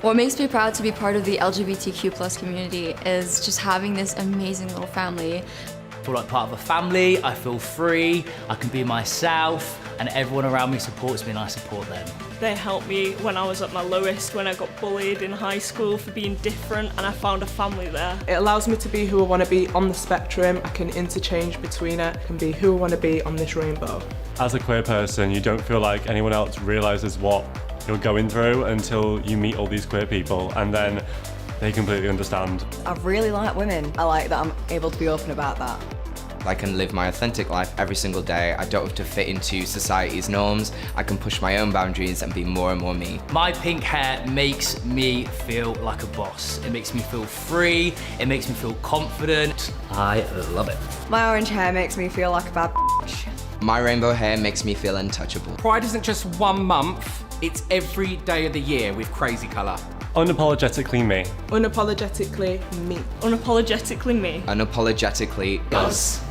What makes me proud to be part of the LGBTQ plus community is just having this amazing little family. I feel like part of a family, I feel free, I can be myself, and everyone around me supports me and I support them. They helped me when I was at my lowest, when I got bullied in high school for being different, and I found a family there. It allows me to be who I want to be on the spectrum. I can interchange between it. I can be who I want to be on this rainbow. As a queer person, you don't feel like anyone else realises what you're going through until you meet all these queer people, and then they completely understand. I really like women. I like that I'm able to be open about that. I can live my authentic life every single day. I don't have to fit into society's norms. I can push my own boundaries and be more and more me. My pink hair makes me feel like a boss. It makes me feel free, it makes me feel confident. I love it. My orange hair makes me feel like a bad bitch. My rainbow hair makes me feel untouchable. Pride isn't just 1 month, it's every day of the year with Crazy Colour. Unapologetically me. Unapologetically me. Unapologetically me. Unapologetically us.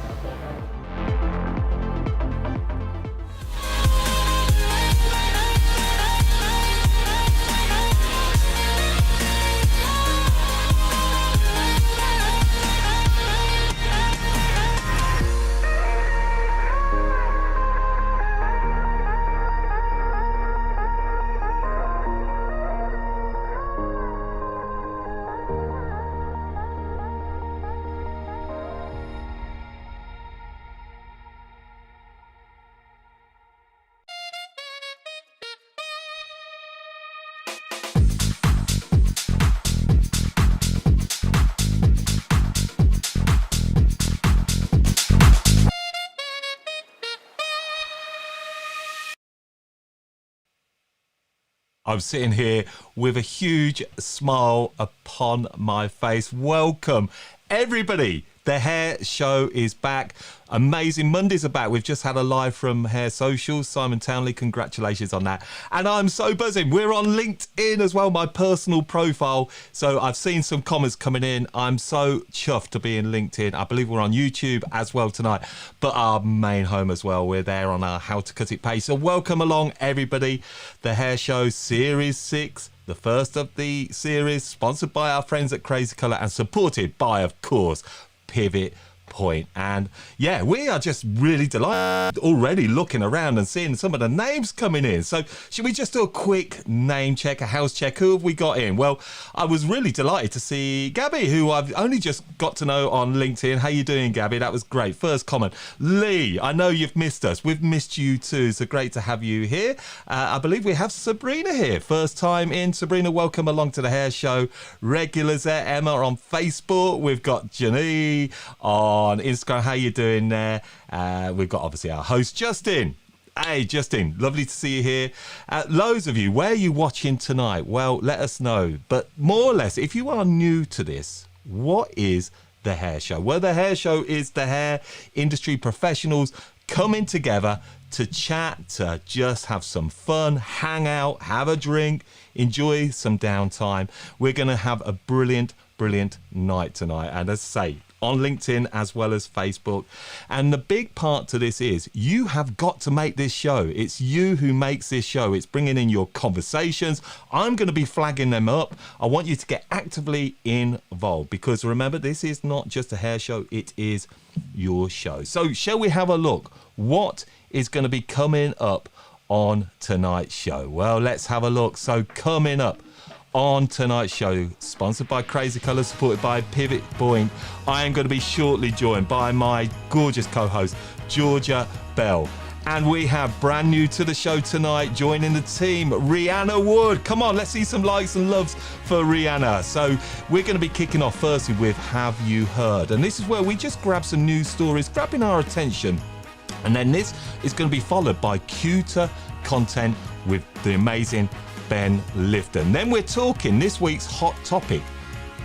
I'm sitting here with a huge smile upon my face. Welcome, everybody. The hair show is back. Amazing. Mondays are back. We've just had a live from Hair Socials. Simon Townley, congratulations on that. And I'm so buzzing. We're on LinkedIn as well, my personal profile. So I've seen some comments coming in. I'm so chuffed to be in LinkedIn. I believe we're on YouTube as well tonight, but our main home as well. We're there on our How to Cut It page. So welcome along, everybody. The Hair Show Series 6. The first of the series, sponsored by our friends at Crazy Colour and supported by, of course, Pivot Point. And yeah, we are just really delighted already looking around and seeing some of the names coming in. So should we just do a quick name check, a house check? Who have we got in? Well, I was really delighted to see Gabby, who I've only just got to know on LinkedIn. How you doing, Gabby? That was great. First comment. Lee, I know you've missed us. We've missed you too. So great to have you here. I believe we have Sabrina here. First time in. Sabrina, welcome along to the Hair Show. Regulars there. Emma on Facebook. We've got Janie on Instagram. How you doing there? We've got obviously our host Justin. Hey Justin, lovely to see you here. Loads of you, where are you watching tonight? Well, let us know. But more or less, if you are new to this, what is the Hair Show? Well, the Hair Show is the hair industry professionals coming together to chat, to just have some fun, hang out, have a drink, enjoy some downtime. We're going to have a brilliant night tonight. And as I say, on LinkedIn as well as Facebook. And the big part to this is you have got to make this show. It's you who makes this show. It's bringing in your conversations. I'm going to be flagging them up. I want you to get actively involved because remember, this is not just a hair show. It is your show. So shall we have a look? What is going to be coming up on tonight's show? Well, let's have a look. So coming up on tonight's show, sponsored by Crazy Colour, supported by Pivot Point, I am going to be shortly joined by my gorgeous co-host, Georgia Bell. And we have brand new to the show tonight, joining the team, Rheanna Wood. Come on, let's see some likes and loves for Rheanna. So we're going to be kicking off firstly with Have You Heard? And this is where we just grab some news stories, grabbing our attention. And then this is going to be followed by cuter content with the amazing Ben Lifton. Then we're talking this week's hot topic,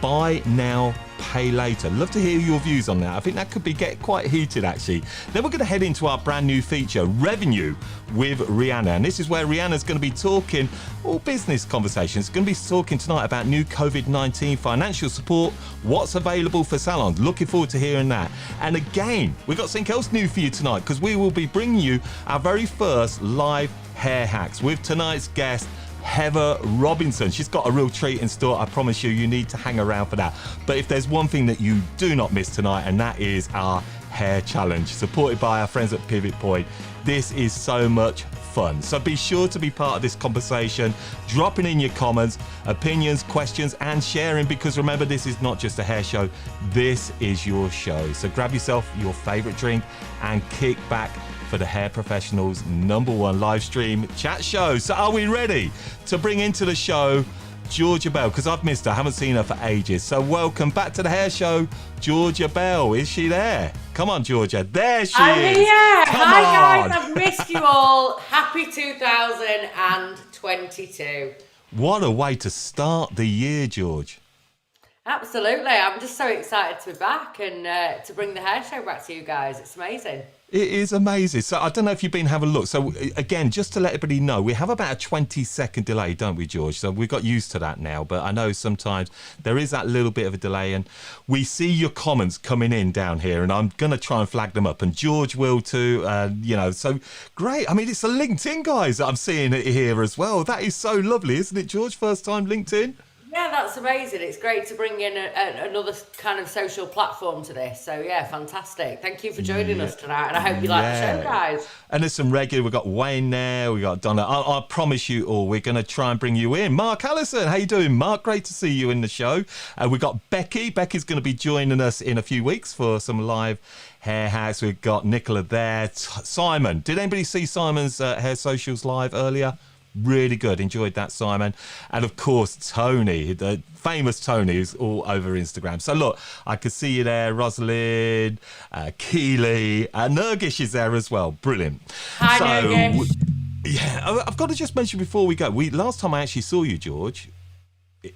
buy now, pay later. Love to hear your views on that. I think that could be get quite heated actually. Then we're going to head into our brand new feature, Revenue with Rheanna. And this is where Rheanna's going to be talking all business conversations. Going to be talking tonight about new COVID-19 financial support, what's available for salons. Looking forward to hearing that. And again, we've got something else new for you tonight because we will be bringing you our very first live hair hacks with tonight's guest, Heather Robinson. She's got a real treat in store. I promise you need to hang around for that. But if there's one thing that you do not miss tonight, and that is our hair challenge, supported by our friends at Pivot Point. This is so much fun. So be sure to be part of this conversation, dropping in your comments, opinions, questions, and sharing, because remember, this is not just a hair show, this is your show. So grab yourself your favorite drink and kick back for the Hair Professionals' #1 live stream chat show. So are we ready to bring into the show Georgia Bell? Because I've missed her, I haven't seen her for ages. So welcome back to the hair show, Georgia Bell. Is she there? Come on, Georgia. There she is. Here. Come Hi, on. guys. I've missed you all. Happy 2022. What a way to start the year, George. Absolutely. I'm just so excited to be back and to bring the hair show back to you guys. It's amazing. It is amazing. So I don't know if you've been having a look. So again, just to let everybody know, we have about a 20-second delay, don't we, George? So we've got used to that now. But I know sometimes there is that little bit of a delay. And we see your comments coming in down here. And I'm going to try and flag them up. And George will too. So great. I mean, it's the LinkedIn guys that I'm seeing it here as well. That is so lovely, isn't it, George? First time LinkedIn? Yeah, that's amazing. It's great to bring in another kind of social platform to this. So, yeah, fantastic. Thank you for joining us tonight, and I hope you like the show, guys. And there's some regular. We've got Wayne there. We've got Donna. I promise you all, we're going to try and bring you in. Mark Allison, how you doing, Mark? Great to see you in the show. We've got Becky. Becky's going to be joining us in a few weeks for some live hair hacks. We've got Nicola there. Simon. Did anybody see Simon's Hair Socials live earlier? Really good. Enjoyed that, Simon. And of course, Tony, the famous Tony, who's all over Instagram. So look, I could see you there, Rosalind, Keely, Nergish is there as well. Brilliant. Hi, Nergish. Yeah, I've got to just mention before we go, last time I actually saw you, George,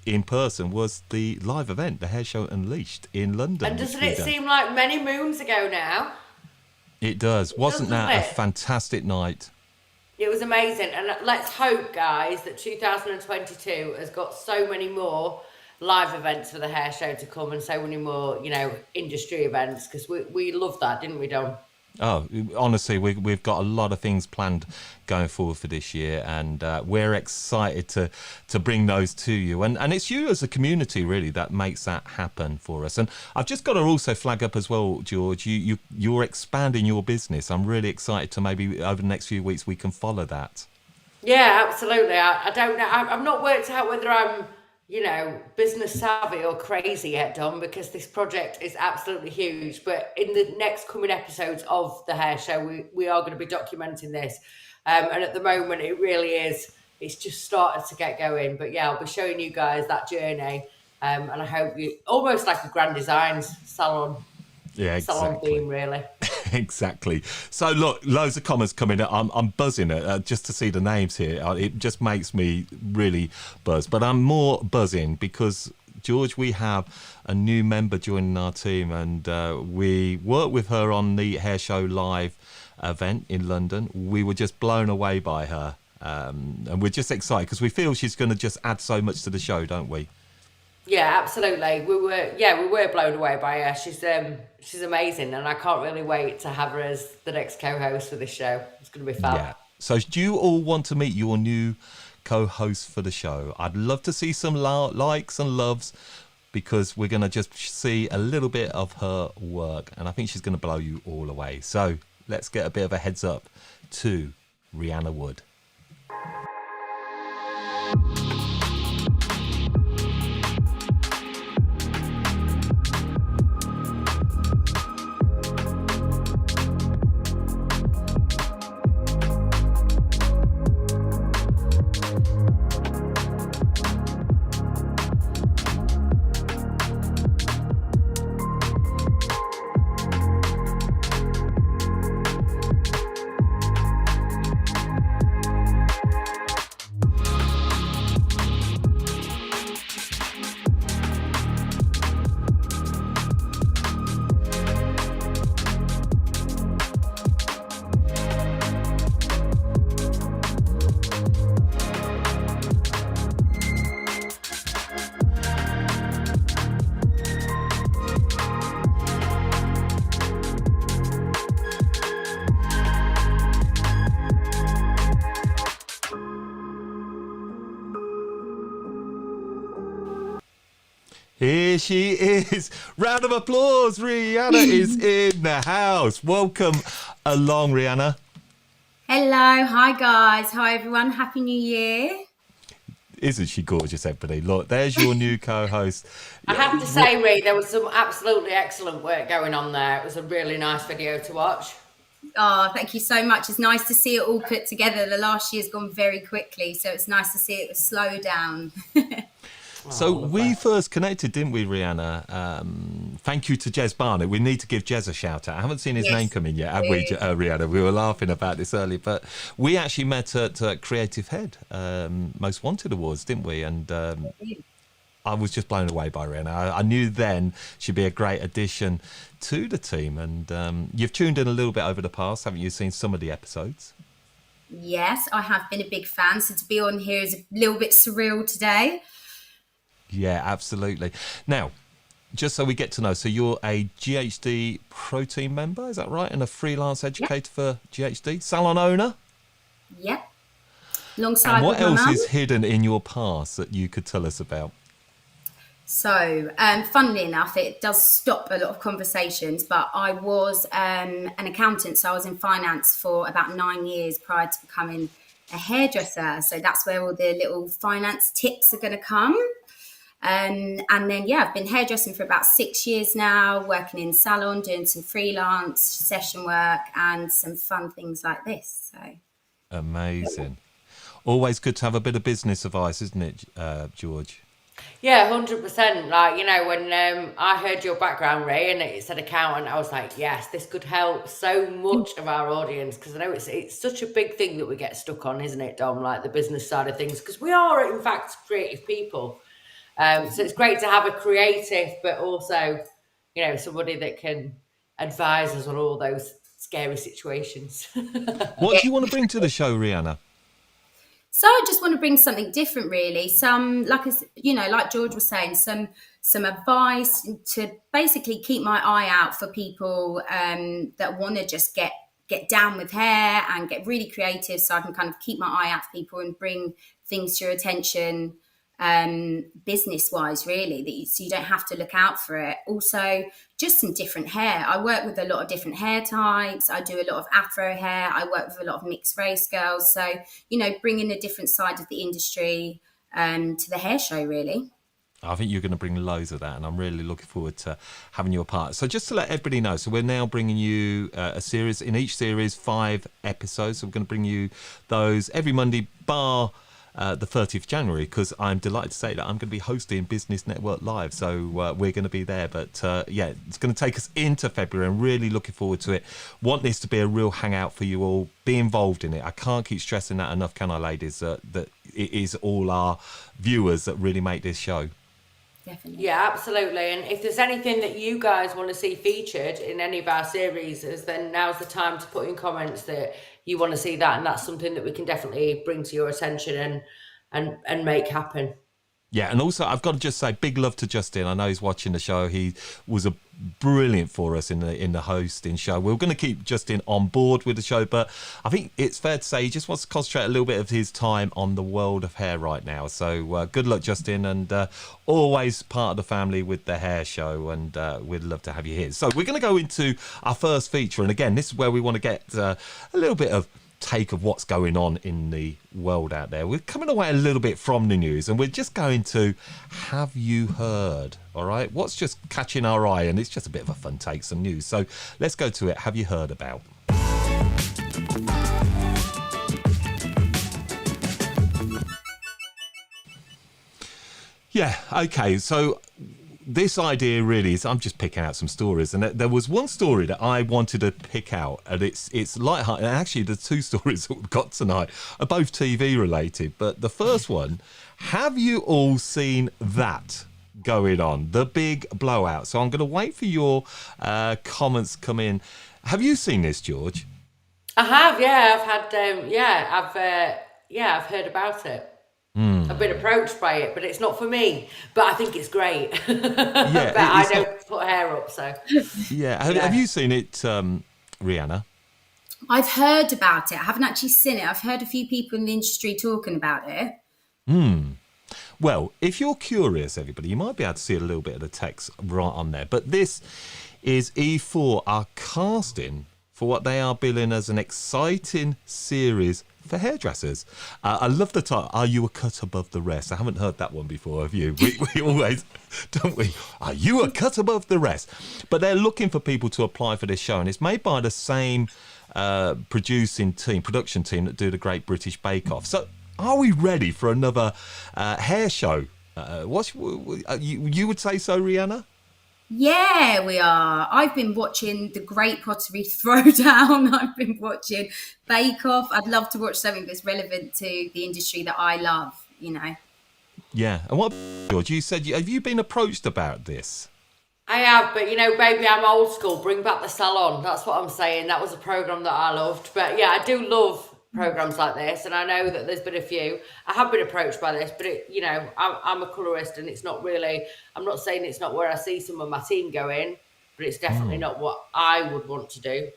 in person, was the live event, the Hair Show Unleashed in London. And doesn't it seem like many moons ago now? It does. Wasn't that a fantastic night? It was amazing, and let's hope, guys, that 2022 has got so many more live events for the hair show to come, and so many more, industry events, because we loved that, didn't we, Dom? Oh, honestly, we've got a lot of things planned going forward for this year, and we're excited to bring those to you. And it's you as a community, really, that makes that happen for us. And I've just got to also flag up as well, George, you're expanding your business. I'm really excited to maybe over the next few weeks we can follow that. Yeah, absolutely. I don't know. I've not worked out whether I'm business savvy or crazy yet, Dom, because this project is absolutely huge. But in the next coming episodes of the hair show, we are going to be documenting this. And at the moment, it really is. It's just started to get going. But yeah, I'll be showing you guys that journey. And I hope almost like a Grand Designs salon. Yeah, exactly. Salon theme, really. Exactly. So look, loads of comments coming up. I'm buzzing just to see the names here. It just makes me really buzz. But I'm more buzzing because, George, we have a new member joining our team, and we worked with her on the Hair Show Live event in London. We were just blown away by her, and we're just excited because we feel she's going to just add so much to the show, don't we? Yeah, absolutely. We were blown away by her. She's amazing, and I can't really wait to have her as the next co-host for this show. It's going to be fun. Yeah. So do you all want to meet your new co-host for the show? I'd love to see some likes and loves, because we're going to just see a little bit of her work, and I think she's going to blow you all away. So let's get a bit of a heads up to Rheanna Wood. Here she is. Round of applause. Rheanna is in the house. Welcome along, Rheanna. Hello, hi guys, hi everyone, Happy New Year. Isn't she gorgeous, everybody? Look, there's your new co-host. I have to say, Ree, there was some absolutely excellent work going on there. It was a really nice video to watch. Oh, thank you so much. It's nice to see it all put together. The last year's gone very quickly, so it's nice to see it slow down. So we first connected, didn't we, Rheanna? Thank you to Jez Barnett. We need to give Jez a shout out. I haven't seen his name come in yet, have we, Rheanna? We were laughing about this earlier, but we actually met at Creative Head, Most Wanted Awards, didn't we? And I was just blown away by Rheanna. I knew then she'd be a great addition to the team. And you've tuned in a little bit over the past, haven't you? Seen some of the episodes? Yes, I have been a big fan, so to be on here is a little bit surreal today. Yeah, absolutely. Now, just so we get to know, so you're a GHD Pro Team member, is that right? And a freelance educator for GHD, salon owner? Yep. Alongside and what with my else mum. is hidden in your past that you could tell us about? So, funnily enough, it does stop a lot of conversations, but I was an accountant, so I was in finance for about 9 years prior to becoming a hairdresser. So that's where all the little finance tips are going to come. And then, I've been hairdressing for about 6 years now, working in salon, doing some freelance session work and some fun things like this. So Amazing. Always good to have a bit of business advice, isn't it, George? Yeah, 100%. Like, you know, when I heard your background, Ray, and it said accountant, I was like, yes, this could help so much of our audience, because I know it's such a big thing that we get stuck on, isn't it, Dom? Like the business side of things, because we are, in fact, creative people. So it's great to have a creative, but also, you know, somebody that can advise us on all those scary situations. What do you want to bring to the show, Rheanna? So I just want to bring something different, really. Some, like George was saying, some advice to basically keep my eye out for people that want to just get down with hair and get really creative. So I can kind of keep my eye out for people and bring things to your attention, business wise, really, so you don't have to look out for it. Also, just some different hair. I work with a lot of different hair types. I do a lot of afro hair. I work with a lot of mixed race girls. So, you know, bringing a different side of the industry to the hair show, really. I think you're going to bring loads of that, and I'm really looking forward to having you a part. So just to let everybody know, so we're now bringing you a series, in each series 5 episodes. So we're going to bring you those every Monday, bar the 30th of January, because I'm delighted to say that I'm going to be hosting Business Network Live, so we're going to be there. But it's going to take us into February. I'm really looking forward to it. Want this to be a real hangout for you all. Be involved in it. I can't keep stressing that enough, can I, ladies? That it is all our viewers that really make this show. Definitely. Yeah, absolutely. And if there's anything that you guys want to see featured in any of our series, then now's the time to put in comments that you want to see that, and that's something that we can definitely bring to your attention and make happen. Yeah, and also I've got to just say big love to Justin. I know he's watching the show. He was brilliant for us in the hosting show. We're going to keep Justin on board with the show, but I think it's fair to say he just wants to concentrate a little bit of his time on the world of hair right now. So good luck, Justin, and always part of the family with the hair show, and we'd love to have you here. So we're going to go into our first feature, and again, this is where we want to get a little bit of take of what's going on in the world out there. We're coming away a little bit from the news, and we're just going to Have You Heard? All right, what's just catching our eye? And it's just a bit of a fun take, some news. So let's go to it. Have you heard about? Yeah, okay, so this idea really is, I'm just picking out some stories, and there was one story that I wanted to pick out, and it's light-hearted. And actually, the 2 stories that we've got tonight are both TV related. But the first one, have you all seen that going on? The big blowout. So I'm going to wait for your comments to come in. Have you seen this, George? I have, yeah. I've heard about it. I've been approached by it, but it's not for me. But I think it's great. Yeah, but I don't put hair up, so. Yeah. Have you seen it, Rheanna? I've heard about it. I haven't actually seen it. I've heard a few people in the industry talking about it. Well, if you're curious, everybody, you might be able to see a little bit of the text right on there. But this is E4 are casting for what they are billing as an exciting series for hairdressers. I love the title, Are You a Cut Above the Rest? I haven't heard that one before, have you? We always, don't we? Are you a cut above the rest? But they're looking for people to apply for this show, and it's made by the same production team that do the Great British Bake Off. So are we ready for another hair show? You would say so, Rheanna? Yeah, we are. I've been watching The Great Pottery Throwdown. I've been watching Bake Off. I'd love to watch something that's relevant to the industry that I love, you know. Yeah. And what, George, you said, have you been approached about this? I have, but you know, baby, I'm old school. Bring back the salon. That's what I'm saying. That was a programme that I loved. But yeah, I do love programmes like this, and I know that there's been a few. I have been approached by this, but you know, I'm a colourist, and it's not really, I'm not saying it's not where I see some of my team going, but it's definitely not what I would want to do.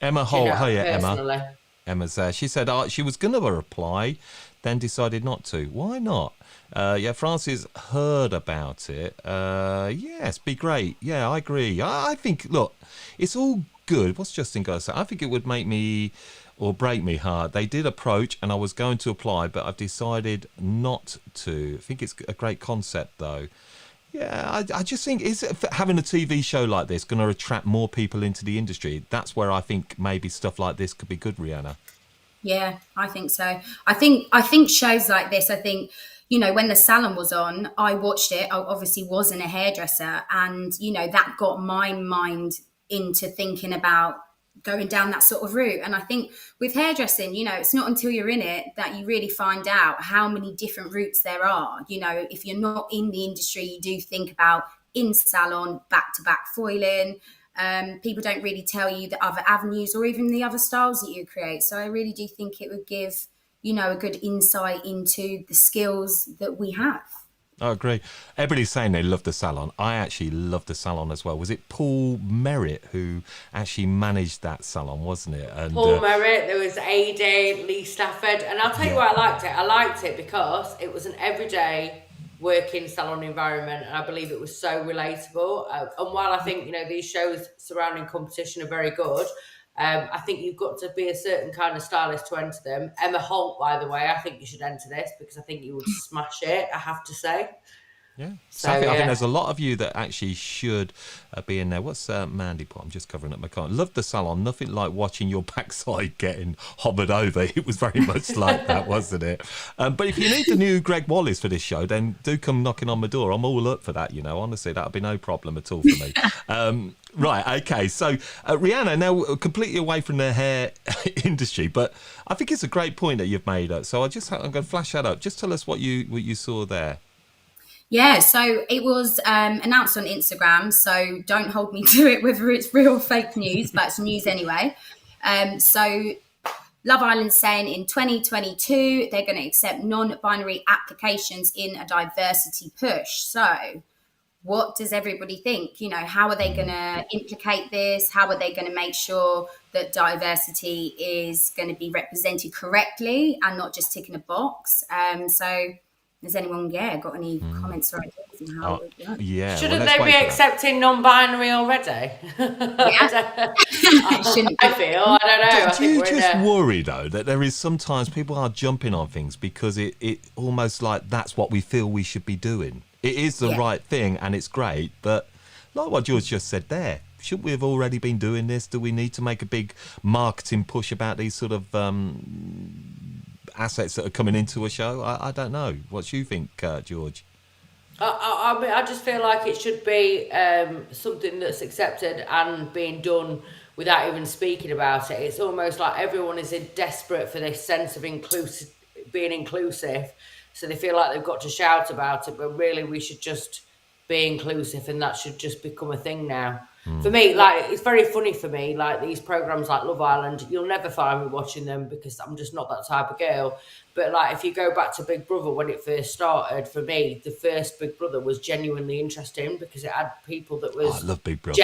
Emma Holt, personally. Emma's there. She said she was going to reply, then decided not to. Why not? Yeah, Francis heard about it. Yes, be great. Yeah, I agree. I think, look, it's all good. What's Justin going to say? I think it would make me or break me heart. They did approach and I was going to apply, but I've decided not to. I think it's a great concept, though. Yeah, I just think, is having a TV show like this going to attract more people into the industry? That's where I think maybe stuff like this could be good, Rheanna. Yeah, I think so. I think shows like this, I think, you know, when the salon was on, I watched it. I obviously wasn't a hairdresser, and, you know, that got my mind into thinking about going down that sort of route. And I think with hairdressing, you know, it's not until you're in it that you really find out how many different routes there are. You know, if you're not in the industry, you do think about in salon, back-to-back foiling. People don't really tell you the other avenues or even the other styles that you create. So I really do think it would give, you know, a good insight into the skills that we have. I agree. Everybody's saying they love the salon. I actually love the salon as well. Was it Paul Merritt who actually managed that salon, wasn't it? And, Paul Merritt, there was Ada, Lee Stafford, and I'll tell you why I liked it. I liked it because it was an everyday working salon environment, and I believe it was so relatable. And while I think, you know, these shows surrounding competition are very good, I think you've got to be a certain kind of stylist to enter them. Emma Holt, by the way, I think you should enter this because I think you would smash it, I have to say. Yeah. So, I think there's a lot of you that actually should be in there. What's Mandy put? I'm just covering up my car. Love the salon. Nothing like watching your backside getting hovered over. It was very much like that, wasn't it? But if you need the new Greg Wallace for this show, then do come knocking on my door. I'm all up for that, you know. Honestly, that'll be no problem at all for me. Right, okay. So, Rheanna, now completely away from the hair industry, but I think it's a great point that you've made. So I'm going to flash that up. Just tell us what you saw there. Yeah, so it was announced on Instagram, so don't hold me to it whether it's real or fake news, but it's news anyway. So Love Island's saying in 2022, they're going to accept non-binary applications in a diversity push. So what does everybody think? You know, how are they going to implicate this? How are they going to make sure that diversity is going to be represented correctly and not just ticking a box? So has anyone, got any comments or ideas on how it would work? Yeah. Shouldn't they be accepting non-binary already? Yeah. I feel, I don't know. Do you just worry, though, that there is sometimes people are jumping on things because it almost like that's what we feel we should be doing? It is the right thing and it's great, but like what George just said there, shouldn't we have already been doing this? Do we need to make a big marketing push about these sort of assets that are coming into a show? I don't know. What do you think, George? I mean, I just feel like it should be something that's accepted and being done without even speaking about it. It's almost like everyone is desperate for this sense of being inclusive. So they feel like they've got to shout about it, but really we should just be inclusive and that should just become a thing now. For me, like, it's very funny for me, like these programs like Love Island, you'll never find me watching them because I'm just not that type of girl. But like, if you go back to Big Brother when it first started, for me, the first Big Brother was genuinely interesting because it had people that was I love Big Brother.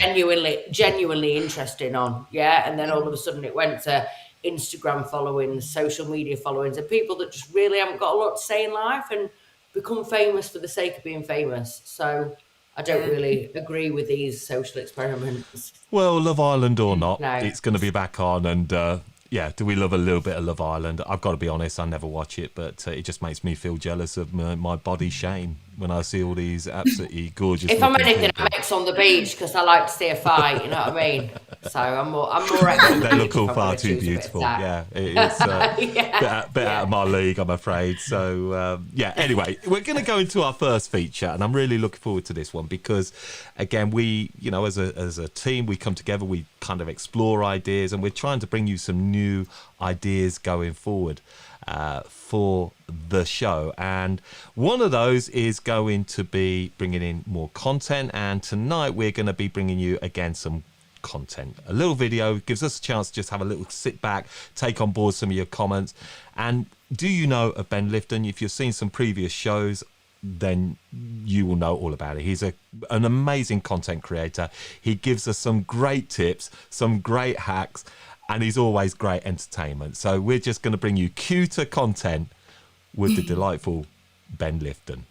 genuinely interesting on. Yeah. And then all of a sudden it went to Instagram followings, social media followings, and people that just really haven't got a lot to say in life. And become famous for the sake of being famous. So I don't really agree with these social experiments. Well, Love Island or not, No. it's going to be back on. And yeah, do we love a little bit of Love Island? I've got to be honest, I never watch it, but it just makes me feel jealous of my body shame when I see all these absolutely gorgeous. If I'm looking anything, people. I'm ex on the beach because I like to see a fight. You know what I mean? So I'm more. They look all far too beautiful. Yeah, it's a bit out of my league, I'm afraid. So yeah. Anyway, we're going to go into our first feature, and I'm really looking forward to this one because, again, we, you know, as a team, we come together, we kind of explore ideas, and we're trying to bring you some new ideas going forward for the show. And one of those is going to be bringing in more content. And tonight we're going to be bringing you again some content, a little video. Gives us a chance to just have a little sit back, take on board some of your comments. And do you know of Ben Lifton? If you've seen some previous shows, then you will know all about it. He's an amazing content creator. He gives us some great tips, some great hacks, and he's always great entertainment. So we're just going to bring you cuter content with the delightful Ben Lifton.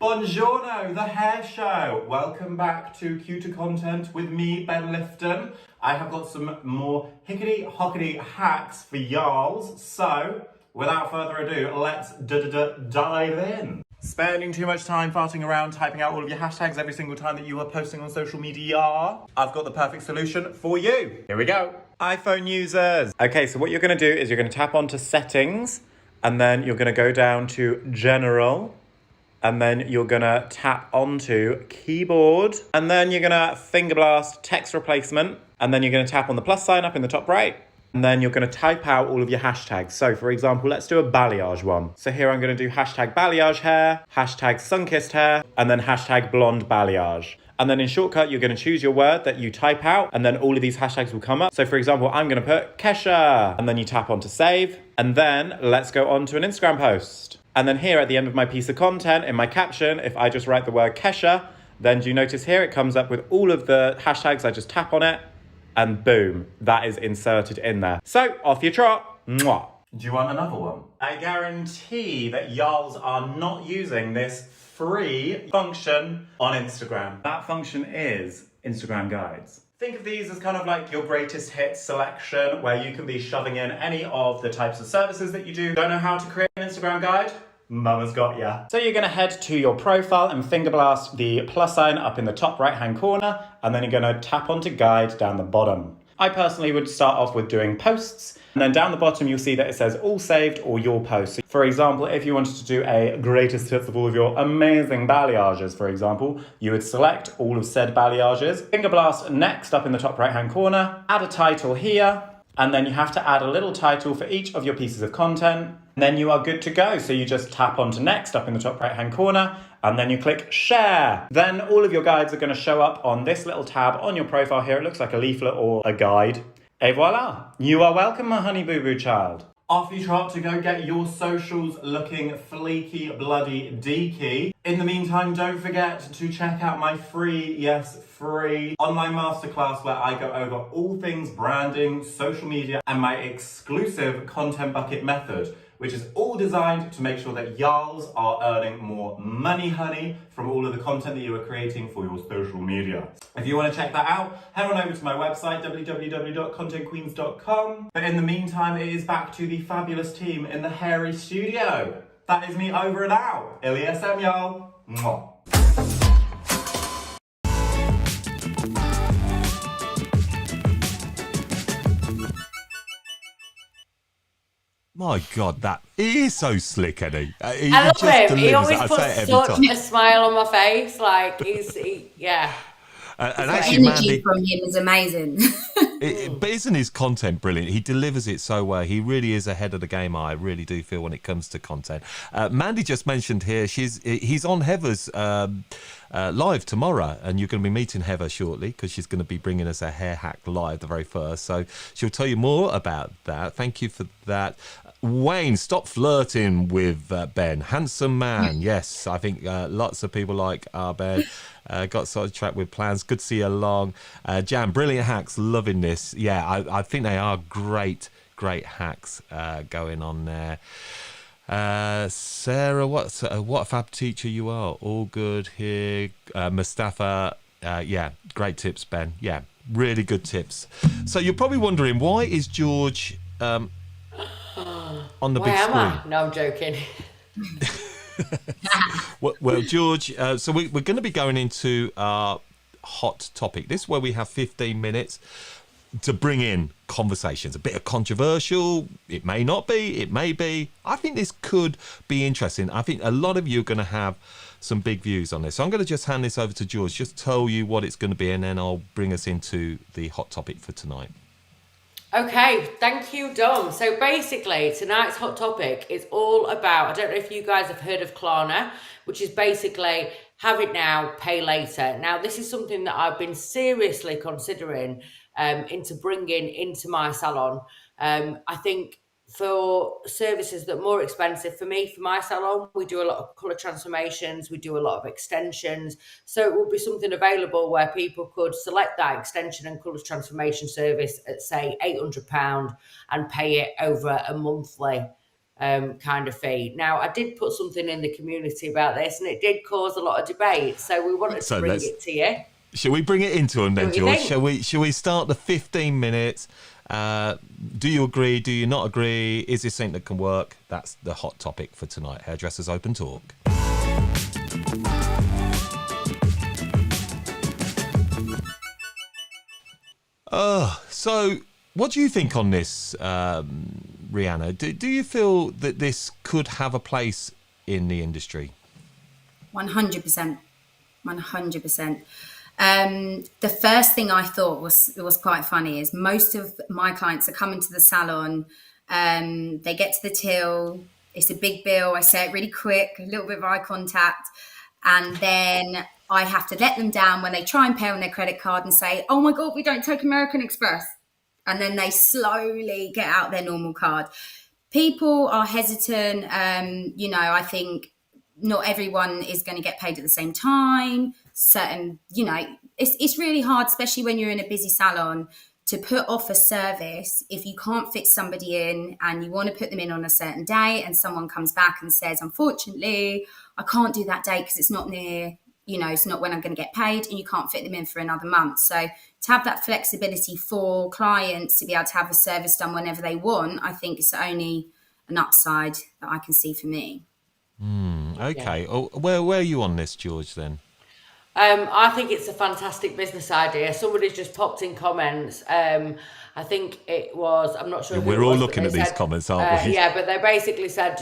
Buongiorno, the hair show. Welcome back to Cuter Content with me, Ben Lifton. I have got some more hickety-hockety hacks for y'alls. So, without further ado, let's dive in. Spending too much time farting around, typing out all of your hashtags every single time that you are posting on social media? I've got the perfect solution for you. Here we go. iPhone users. Okay, so what you're going to do is you're going to tap onto Settings, and then you're going to go down to General, and then you're gonna tap onto Keyboard, and then you're gonna finger blast Text Replacement, and then you're gonna tap on the plus sign up in the top right, and then you're gonna type out all of your hashtags. So for example, let's do a balayage one. So here I'm gonna do hashtag balayage hair, hashtag sun-kissed hair, and then hashtag blonde balayage. And then in shortcut, you're gonna choose your word that you type out, and then all of these hashtags will come up. So for example, I'm gonna put Kesha, and then you tap onto save, and then let's go on to an Instagram post. And then here at the end of my piece of content, in my caption, if I just write the word Kesha, then do you notice here it comes up with all of the hashtags? I just tap on it, and boom, that is inserted in there. So off you trot. Mwah. Do you want another one? I guarantee that y'alls are not using this free function on Instagram. That function is Instagram Guides. Think of these as kind of like your greatest hits selection, where you can be shoving in any of the types of services that you do. Don't know how to create an Instagram guide? Mama's got ya. So you're gonna head to your profile and finger blast the plus sign up in the top right hand corner, and then you're gonna tap onto guide down the bottom. I personally would start off with doing posts, and then down the bottom you'll see that it says all saved or your posts. For example, if you wanted to do a greatest hits of all of your amazing balayages, for example, you would select all of said balayages, finger blast next up in the top right hand corner, add a title here, and then you have to add a little title for each of your pieces of content. And then you are good to go. So you just tap onto next up in the top right hand corner, and then you click share. Then all of your guides are going to show up on this little tab on your profile here. It looks like a leaflet or a guide. Et voila. You are welcome, my honey boo boo child. Off you trot to go get your socials looking fleeky, bloody deaky. In the meantime, don't forget to check out my free, yes, free online masterclass where I go over all things branding, social media, and my exclusive content bucket method, which is all designed to make sure that y'alls are earning more money, honey, from all of the content that you are creating for your social media. If you want to check that out, head on over to my website, www.contentqueens.com. But in the meantime, it is back to the fabulous team in the hairy studio. That is me over and out. ILSM, y'all. Mwah. My God, that he is so slick, isn't he? I love him. He always I puts say it every such time. a smile on my face. Like, yeah. And The actually, energy Mandy, from him is amazing. But isn't his content brilliant? He delivers it so well. He really is ahead of the game, I really do feel, when it comes to content. Mandy just mentioned here, he's on Heather's live tomorrow, and you're going to be meeting Heather shortly because she's going to be bringing us a hair hack live, the very first. So she'll tell you more about that. Thank you for that. Wayne, stop flirting with Ben. Handsome man. Yes, I think lots of people like our Ben. Got sidetracked with plans. Good to see you along. Jan, brilliant hacks. Loving this. Yeah, I think they are great hacks going on there. Sarah, what a fab teacher you are. All good here. Mustafa, yeah, great tips, Ben. Yeah, really good tips. So you're probably wondering, why is George on the big screen? Why am I? No, I'm joking. Well, George, so we're going to be going into our hot topic. This is where we have 15 minutes to bring in conversations. A bit of controversial. It may not be. It may be. I think this could be interesting. I think a lot of you are going to have some big views on this. So I'm going to just hand this over to George, just tell you what it's going to be, and then I'll bring us into the hot topic for tonight. Okay, thank you, Dom. So basically, tonight's hot topic is all about, I don't know if you guys have heard of Klarna, which is basically have it now, pay later. Now, this is something that I've been seriously considering into bringing into my salon. I think for services that are more expensive, for me, for my salon, we do a lot of colour transformations, we do a lot of extensions. So it will be something available where people could select that extension and colour transformation service at, say, £800 and pay it over a monthly kind of fee. Now, I did put something in the community about this, and it did cause a lot of debate. So we wanted to bring it to you. Shall we bring it into them then, George? Shall we start the 15 minutes? Do you agree? Do you not agree? Is this something that can work? That's the hot topic for tonight. Hairdressers Open Talk. So what do you think on this, Rheanna? Do you feel that this could have a place in the industry? 100%. 100%. The first thing I thought was quite funny is most of my clients are coming to the salon, they get to the till, it's a big bill, I say it really quick, a little bit of eye contact, and then I have to let them down when they try and pay on their credit card and say, oh my God, we don't take American Express. And then they slowly get out their normal card. People are hesitant. I think not everyone is going to get paid at the same time. Certain, it's really hard, especially when you're in a busy salon, to put off a service if you can't fit somebody in and you want to put them in on a certain day and someone comes back and says, unfortunately, I can't do that date because it's not near, it's not when I'm going to get paid, and you can't fit them in for another month. So to have that flexibility for clients to be able to have a service done whenever they want, I think it's only an upside that I can see for me. Okay. Yeah. Oh, where are you on this, George, then? I think it's a fantastic business idea. Somebody's just popped in comments. I think it was, I'm not sure. We're all looking at these comments, aren't we? Yeah, but they basically said,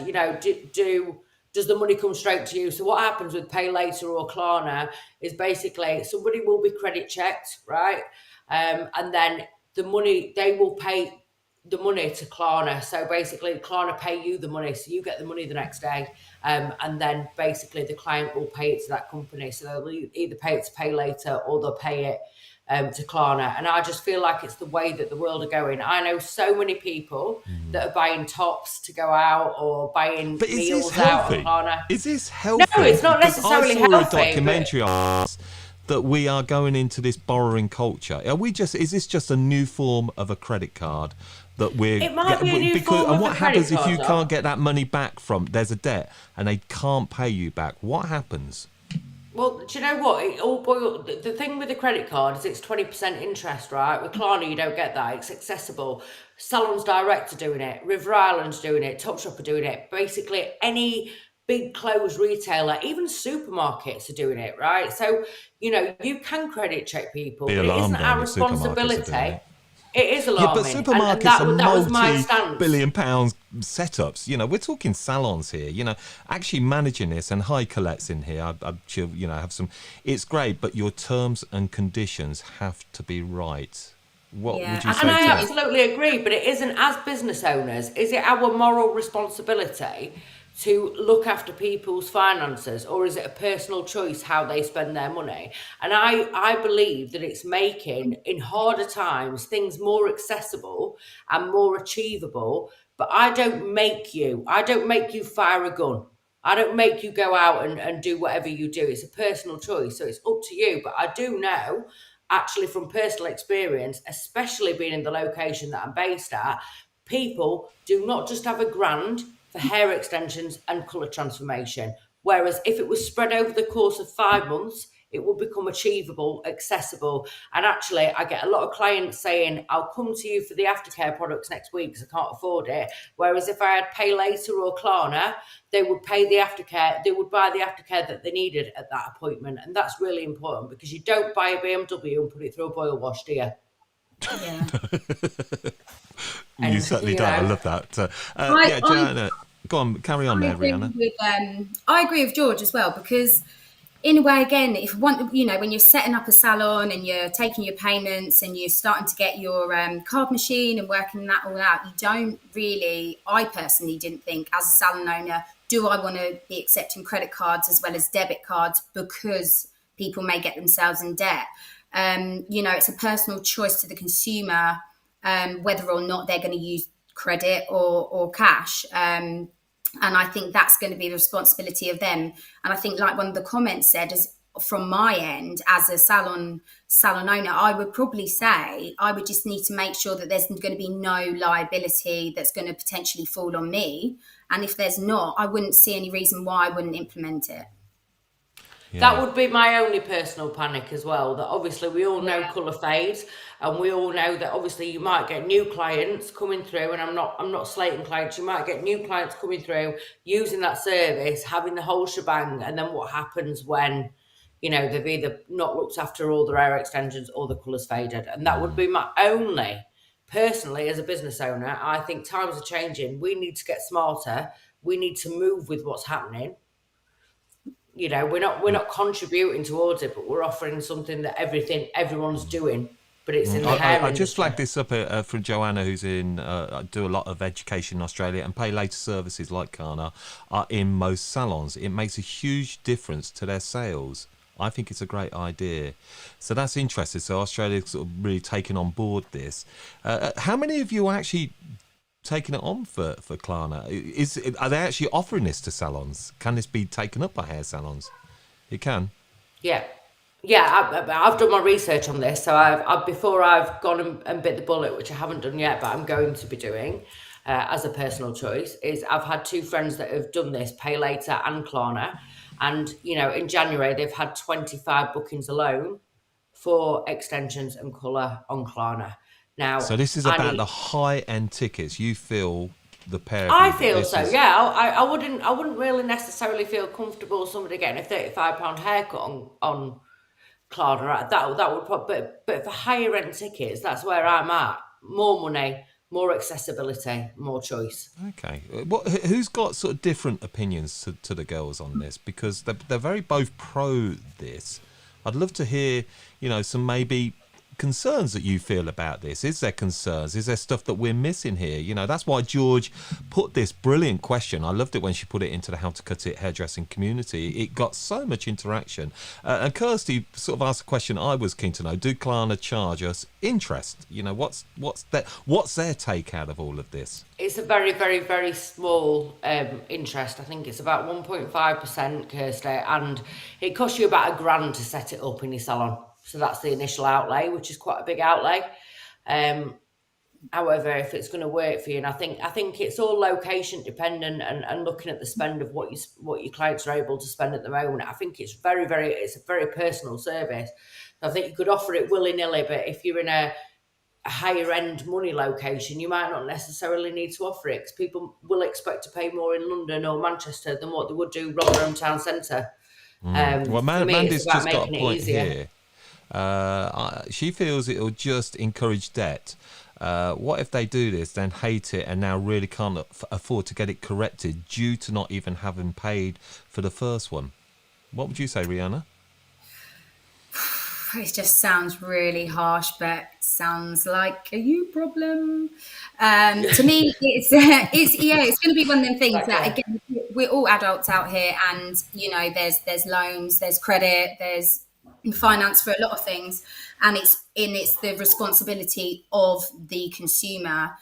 does the money come straight to you? So what happens with Pay Later or Klarna is basically somebody will be credit checked, right? And then they will pay the money to Klarna. So basically Klarna pay you the money, so you get the money the next day, and then basically the client will pay it to that company. So they'll either pay it to Pay Later or they'll pay it to Klarna. And I just feel like it's the way that the world are going. I know so many people that are buying tops to go out or buying meals out on Klarna. Is this healthy? No, it's not necessarily healthy. I saw a documentary on that we are going into this borrowing culture. Is this just a new form of a credit card? It might be a new form of and what a credit happens if you card, can't get that money back there's a debt and they can't pay you back? What happens? Well, do you know what? The thing with the credit card is it's 20% interest, right? With Klarna, you don't get that. It's accessible. Salons Direct are doing it. River Island's doing it. Topshop are doing it. Basically, any big clothes retailer, even supermarkets are doing it, right? So, you can credit check people. But it isn't our responsibility. It is alarming. Yeah, but supermarkets are multi-billion-pound setups. We're talking salons here. Actually managing this, and hi, Colette's in here. Have some. It's great, but your terms and conditions have to be right. What Yeah, would you I say And to I that? absolutely agree, but it isn't, as business owners, is it our moral responsibility to look after people's finances, or is it a personal choice how they spend their money? And I believe that it's making, in harder times, things more accessible and more achievable. But I don't make you fire a gun. I don't make you go out and do whatever you do. It's a personal choice, so it's up to you. But I do know, actually, from personal experience, especially being in the location that I'm based at, people do not just have a grand for hair extensions and colour transformation. Whereas if it was spread over the course of 5 months, it would become achievable, accessible. And actually, I get a lot of clients saying, I'll come to you for the aftercare products next week because I can't afford it. Whereas if I had Pay Later or Klarna, they would pay the aftercare, they would buy the aftercare that they needed at that appointment. And that's really important, because you don't buy a BMW and put it through a boil wash, do you? yeah. You And, certainly you don't. I know, love that. I- Yeah, Joanna, go on, carry on there, Rheanna. I agree with George as well, because in a way, again, if one, when you're setting up a salon and you're taking your payments and you're starting to get your card machine and working that all out, you don't really, I personally didn't think, as a salon owner, do I want to be accepting credit cards as well as debit cards, because people may get themselves in debt. It's a personal choice to the consumer, whether or not they're going to use credit or cash. And I think that's going to be the responsibility of them. And I think, like one of the comments said, is from my end as a salon owner, I would probably say I would just need to make sure that there's going to be no liability that's going to potentially fall on me. And if there's not, I wouldn't see any reason why I wouldn't implement it. Yeah. That would be my only personal panic as well, that obviously we all know colour fades, and we all know that obviously you might get new clients coming through, and I'm not slating clients, you might get new clients coming through, using that service, having the whole shebang, and then what happens when, they've either not looked after all their hair extensions or the colour's faded. And that would be my only, personally, as a business owner, I think times are changing. We need to get smarter. We need to move with what's happening. We're not contributing towards it, but we're offering something that everyone's doing, but it's in the hair I just industry. flagged this up for Joanna, who's in do a lot of education in Australia, and Pay Later services like Klarna are in most salons. It makes a huge difference to their sales. I think it's a great idea. So that's interesting. So Australia's sort of really taken on board this. How many of you are actually taking it on for Klarna? Are they actually offering this to salons? Can this be taken up by hair salons? It can. Yeah, I've done my research on this. So before I've gone and bit the bullet, which I haven't done yet, but I'm going to be doing as a personal choice, is I've had 2 friends that have done this, Pay Later and Klarna, and in January they've had 25 bookings alone for extensions and colour on Klarna. Now, so this is about the high-end tickets. You feel the pair of I you, feel so, yeah. I wouldn't really necessarily feel comfortable somebody getting a £35 haircut on Klarna. That would probably, but for higher end tickets, that's where I'm at. More money, more accessibility, more choice. Okay. Who's got sort of different opinions to the girls on this? Because they're very both pro this. I'd love to hear, some maybe concerns that you feel about this. Is there concerns? Is there stuff that we're missing here? That's why George put this brilliant question. I loved it when she put it into the How to Cut It hairdressing community. It got so much interaction. And Kirsty sort of asked a question I was keen to know. Do Klarna charge us interest? What's their take out of all of this? It's a very, very, very small interest. I think it's about 1.5%, Kirsty, and it costs you about £1,000 to set it up in your salon. So that's the initial outlay, which is quite a big outlay. However, if it's going to work for you, and I think it's all location dependent, and looking at the spend of what your clients are able to spend at the moment. I think it's it's a very personal service. I think you could offer it willy-nilly, but if you're in a higher end money location, you might not necessarily need to offer it, because people will expect to pay more in London or Manchester than what they would do Rotherham town centre. Well, for me, Mandy's it's about just got a making it point easier. here. She feels it'll just encourage debt. What if they do this, then hate it, and now really can't afford to get it corrected due to not even having paid for the first one? What would you say, Rheanna? It just sounds really harsh, but sounds like a you problem. To me, it's going to be one of them things that, again, we're all adults out here, and there's loans, there's credit, there's finance for a lot of things, and it's the responsibility of the consumer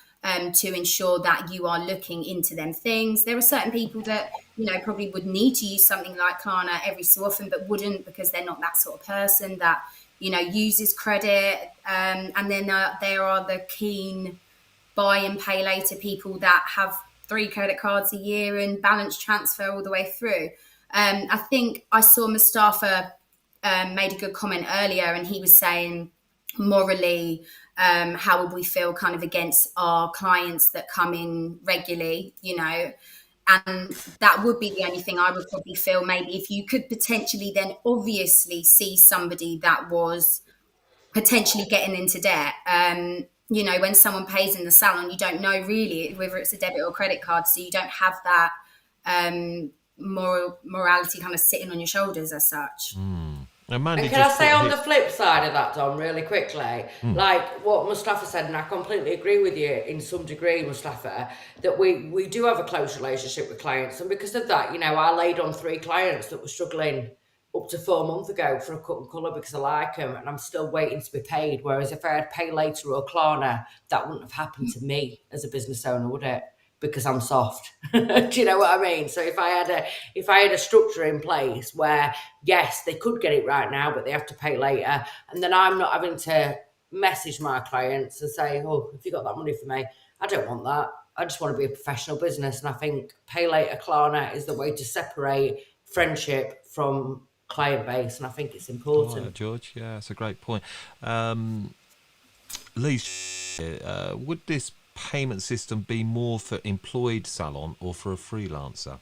to ensure that you are looking into them things. There are certain people that probably would need to use something like Klarna every so often, but wouldn't, because they're not that sort of person that uses credit. And then there are the keen buy and pay later people that have 3 credit cards a year and balance transfer all the way through. I think I saw Mustafa made a good comment earlier, and he was saying morally, how would we feel kind of against our clients that come in regularly, and that would be the only thing I would probably feel, maybe if you could potentially then obviously see somebody that was potentially getting into debt. When someone pays in the salon, you don't know really whether it's a debit or credit card, so you don't have that morality kind of sitting on your shoulders as such. And can I say on the flip side of that, Dom, really quickly, like what Mustafa said, and I completely agree with you in some degree, Mustafa, that we do have a close relationship with clients. And because of that, I laid on 3 clients that were struggling up to 4 months ago for a cut and colour because I like them, and I'm still waiting to be paid. Whereas if I had pay later or Klarna, that wouldn't have happened to me as a business owner, would it? Because I'm soft. Do you know what I mean? So if I had a structure in place where, yes, they could get it right now, but they have to pay later, and then I'm not having to message my clients and say, oh, have you got that money for me? I don't want that. I just want to be a professional business. And I think pay later Klarna is the way to separate friendship from client base. And I think it's important. Oh, George, yeah, that's a great point. Lee, would this payment system be more for employed salon or for a freelancer?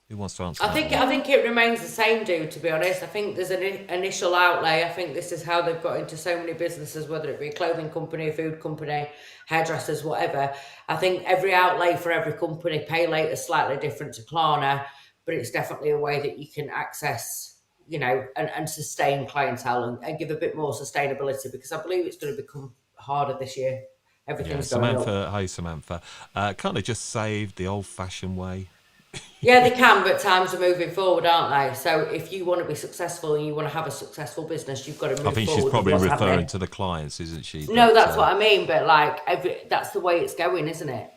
Who wants to answer? I think it remains the same, dude, to be honest. I think there's an initial outlay. I think this is how they've got into so many businesses, whether it be a clothing company, food company, hairdressers, whatever. I think every outlay for every company, pay later is slightly different to Klarna, but it's definitely a way that you can access, and sustain clientele and give a bit more sustainability, because I believe it's going to become harder this year. Everything's going up. Hi, Samantha. Can't they just save the old-fashioned way? Yeah, they can, but times are moving forward, aren't they? So if you want to be successful and you want to have a successful business, you've got to move forward. I think she's probably referring to the clients, isn't she? No, that's what I mean. But that's the way it's going, isn't it?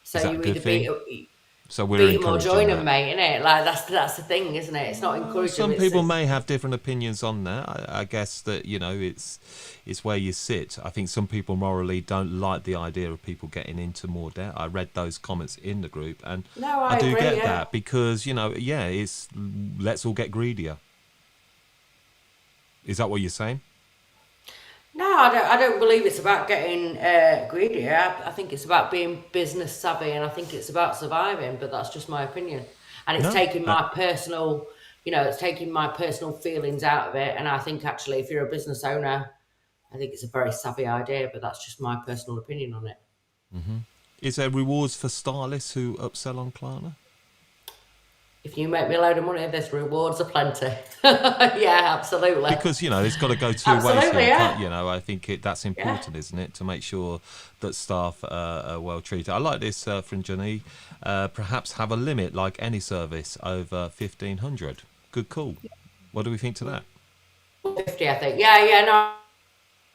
So you either beat them or join them, mate, innit? Like that's the thing, isn't it? It's not encouraging. Some people may have different opinions on that. I guess that it's where you sit. I think some people morally don't like the idea of people getting into more debt. I read those comments in the group, and I do get that, because it's let's all get greedier. Is that what you're saying? No, I don't believe it's about getting greedy. I think it's about being business savvy, and I think it's about surviving. But that's just my opinion, and it's taking my personal, it's taking my personal feelings out of it. And I think actually, if you're a business owner, I think it's a very savvy idea. But that's just my personal opinion on it. Mm-hmm. Is there rewards for stylists who upsell on Klarna? If you make me a load of money, there's rewards aplenty. Yeah, absolutely. Because, it's got to go 2 ways here. Yeah. I think that's important, isn't it? To make sure that staff are well treated. I like this from Jenny. Perhaps have a limit, like any service, over 1,500. Good call. What do we think to that? 50, I think. Yeah, no,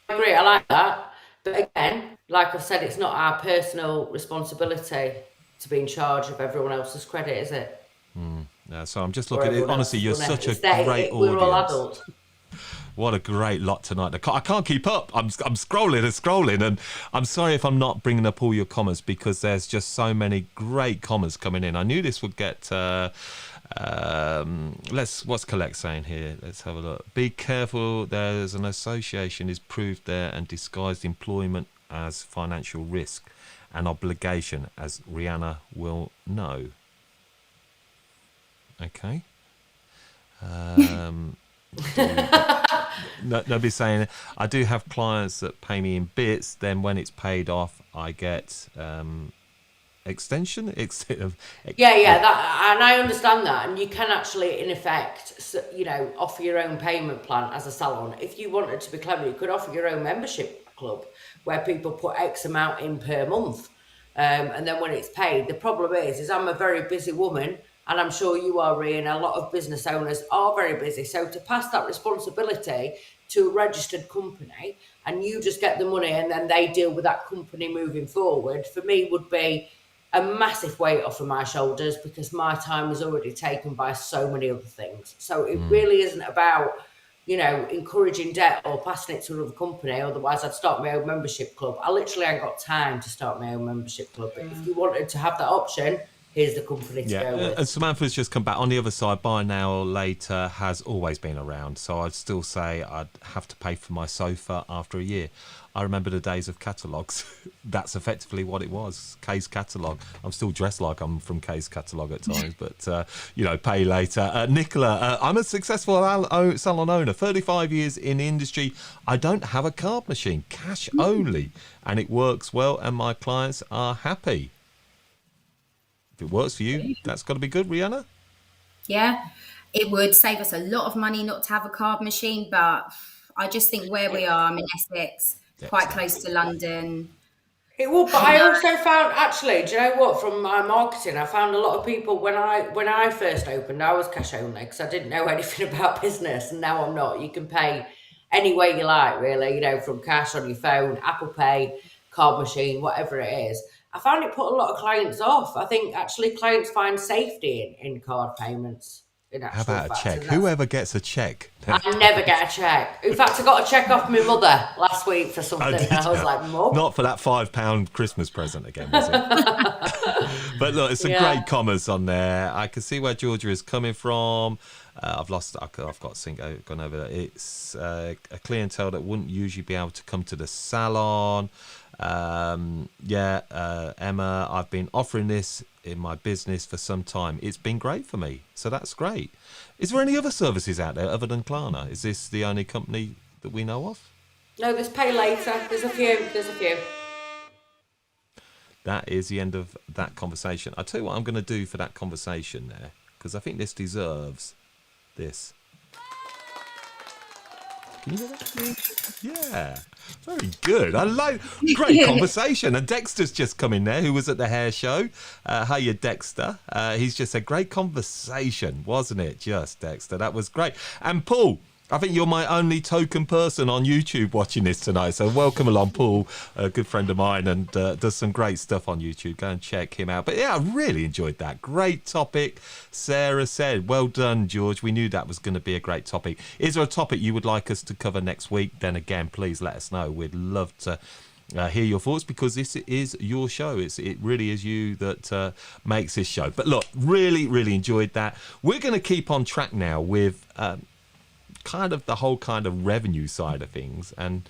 I agree. I like that. But again, like I've said, it's not our personal responsibility to be in charge of everyone else's credit, is it? Yeah, so I'm just looking at it. Honestly, you're such a great audience. We're all adults. What a great lot tonight. I can't keep up. I'm scrolling, and I'm sorry if I'm not bringing up all your comments, because there's just so many great comments coming in. I knew this would get... what's Collect saying here? Let's have a look. Be careful. There's an association is proved there and disguised employment as financial risk and obligation, as Rheanna will know. Okay. Nobody's saying, I do have clients that pay me in bits, then when it's paid off I get extension. Yeah, and I understand that, and you can actually in effect offer your own payment plan as a salon. If you wanted to be clever, you could offer your own membership club where people put X amount in per month. And then when it's paid, the problem is I'm a very busy woman, and I'm sure you are, Rheanna. A lot of business owners are very busy. So to pass that responsibility to a registered company and you just get the money and then they deal with that company moving forward, for me would be a massive weight off of my shoulders, because my time is already taken by so many other things. So it really isn't about, you know, encouraging debt or passing it to another company. Otherwise, I'd start my own membership club. I literally ain't got time to start my own membership club. But if you wanted to have that option, here's the company to go with. And Samantha's just come back. On the other side, buy now or later has always been around. So I'd still say I'd have to pay for my sofa after a year. I remember the days of catalogues. That's effectively what it was. Kay's catalogue. I'm still dressed like I'm from Kay's catalogue at times, but, you know, pay later. Nicola, I'm a successful salon owner, 35 years in the industry. I don't have a card machine, cash only, and it works well and my clients are happy. If it works for you, that's got to be good, Rheanna. Yeah, it would save us a lot of money not to have a card machine, but I just think where we are, I'm in Essex, quite close to London. It will, but I also found, actually, do you know what, from my marketing, I found a lot of people, when I first opened, I was cash only because I didn't know anything about business, and now I'm not. You can pay any way you like, really, you know, from cash on your phone, Apple Pay, card machine, whatever it is. I found it put a lot of clients off. I think actually clients find safety in card payments. How about a check? Whoever gets a check? I never get a check. In fact, I got a check off my mother last week for something. And I was like, Mum. Not for that £5 Christmas present again, was it? But look, it's some great comments on there. I can see where Georgia is coming from. I've got sync gone over. It's a clientele that wouldn't usually be able to come to the salon. Emma, I've been offering this in my business for some time. It's been great for me, so that's great. Is there any other services out there other than Klarna? Is this the only company that we know of? No, there's pay later. There's a few. That is the end of that conversation. I'll tell you what I'm going to do for that conversation there, because I think this deserves this. Can you hear that? Yeah, very good. I like great conversation. And Dexter's just come in there, who was at the hair show. Hiya, Dexter. He's just a great conversation, wasn't it? Just Dexter, that was great. And Paul, I think you're my only token person on YouTube watching this tonight. So welcome along, Paul, a good friend of mine, and does some great stuff on YouTube. Go and check him out. But yeah, I really enjoyed that. Great topic. Sarah said, well done, George. We knew that was going to be a great topic. Is there a topic you would like us to cover next week? Then again, please let us know. We'd love to hear your thoughts, because this is your show. It really is you that makes this show. But look, really, really enjoyed that. We're going to keep on track now with kind of the whole kind of revenue side of things. And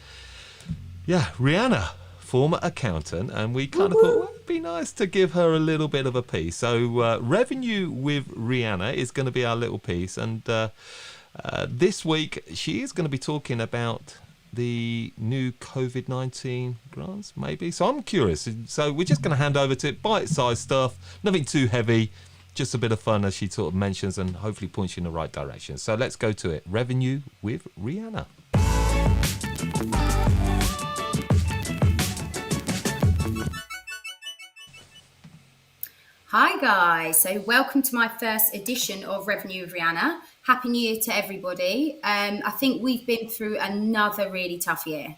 yeah, Rheanna, former accountant, and we kind of thought, well, it'd be nice to give her a little bit of a piece. So revenue with Rheanna is going to be our little piece. And this week she is going to be talking about the new COVID-19 grants, maybe. So I'm curious. So we're just going to hand over to it, bite-sized stuff, nothing too heavy. Just a bit of fun, as she sort of mentions, and hopefully points you in the right direction. So let's go to it. Revenue with Rheanna. Hi guys, so welcome to my first edition of Revenue with Rheanna. Happy New Year to everybody. I think we've been through another really tough year.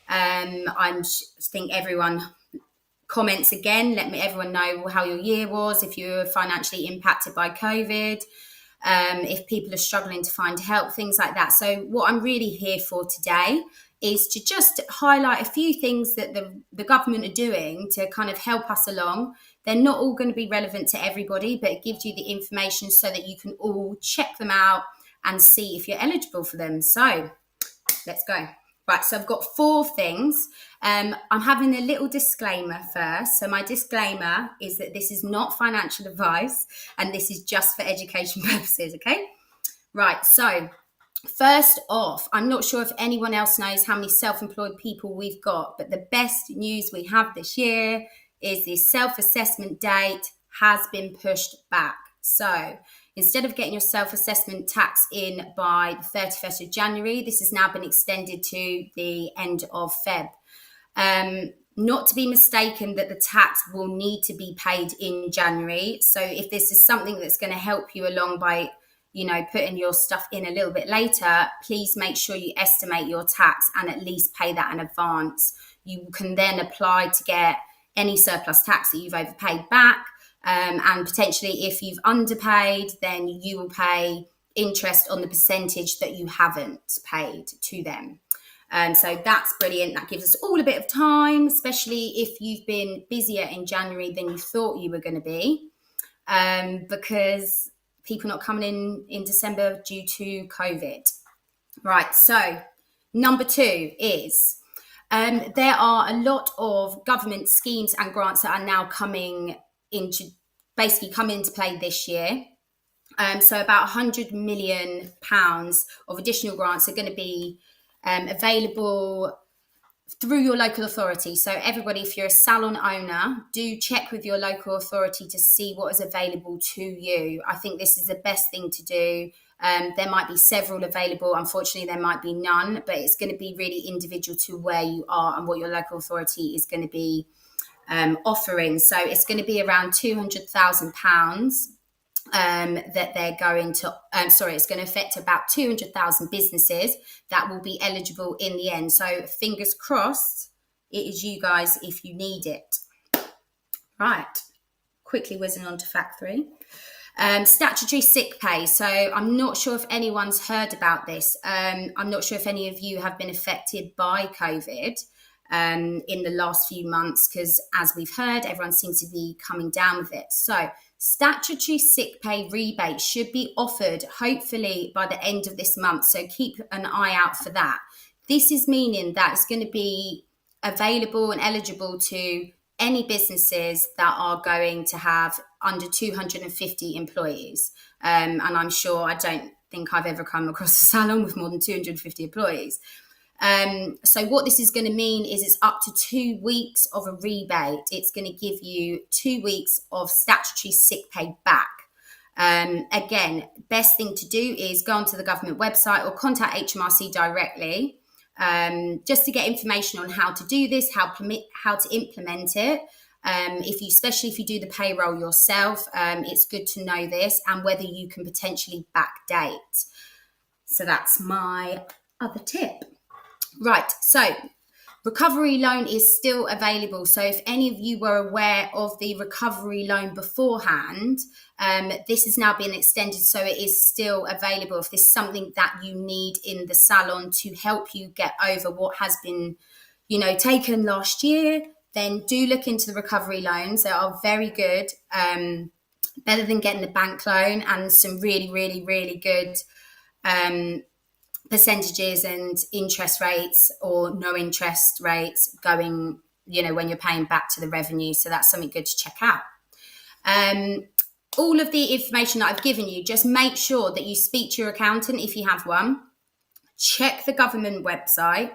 I think everyone comments again, everyone know how your year was, if you were financially impacted by COVID, if people are struggling to find help, things like that. So what I'm really here for today is to just highlight a few things that the government are doing to kind of help us along. They're not all going to be relevant to everybody, but it gives you the information so that you can all check them out and see if you're eligible for them. So let's go. Right, so I've got 4 things. I'm having a little disclaimer first. So my disclaimer is that this is not financial advice and this is just for education purposes, okay? Right, so first off, I'm not sure if anyone else knows how many self-employed people we've got, but the best news we have this year is the self-assessment date has been pushed back. So instead of getting your self-assessment tax in by the 31st of January, this has now been extended to the end of Feb. Not to be mistaken that the tax will need to be paid in January. So if this is something that's going to help you along by, putting your stuff in a little bit later, please make sure you estimate your tax and at least pay that in advance. You can then apply to get any surplus tax that you've overpaid back. And potentially if you've underpaid, then you will pay interest on the percentage that you haven't paid to them. So that's brilliant. That gives us all a bit of time, especially if you've been busier in January than you thought you were going to be, because people not coming in December due to COVID. Right, so number 2 is there are a lot of government schemes and grants that are now coming into play this year. So about £100 million of additional grants are going to be available through your local authority. So everybody, if you're a salon owner, do check with your local authority to see what is available to you. I think this is the best thing to do. There might be several available. Unfortunately, there might be none, but it's going to be really individual to where you are and what your local authority is going to be offering. So it's going to be around £200,000 that they're going to, it's going to affect about 200,000 businesses that will be eligible in the end. So fingers crossed, it is you guys if you need it. Right, quickly whizzing on to fact 3. Statutory sick pay. So I'm not sure if anyone's heard about this. I'm not sure if any of you have been affected by COVID in the last few months, because as we've heard, everyone seems to be coming down with it. So statutory sick pay rebate should be offered hopefully by the end of this month. So keep an eye out for that. This is meaning that it's going to be available and eligible to any businesses that are going to have under 250 employees. And I'm sure, I don't think I've ever come across a salon with more than 250 employees. So what this is going to mean is it's up to 2 weeks of a rebate. It's going to give you 2 weeks of statutory sick pay back. Again, best thing to do is go onto the government website or contact HMRC directly, just to get information on how to do this, how to implement it. Especially if you do the payroll yourself, it's good to know this and whether you can potentially backdate. So that's my other tip. Right, so recovery loan is still available. So if any of you were aware of the recovery loan beforehand, this has now been extended, so it is still available. If there's something that you need in the salon to help you get over what has been, taken last year, then do look into the recovery loans. They are very good, better than getting the bank loan, and some really, really, really good percentages and interest rates or no interest rates going, when you're paying back to the revenue. So that's something good to check out. All of the information that I've given you, just make sure that you speak to your accountant if you have one. Check the government website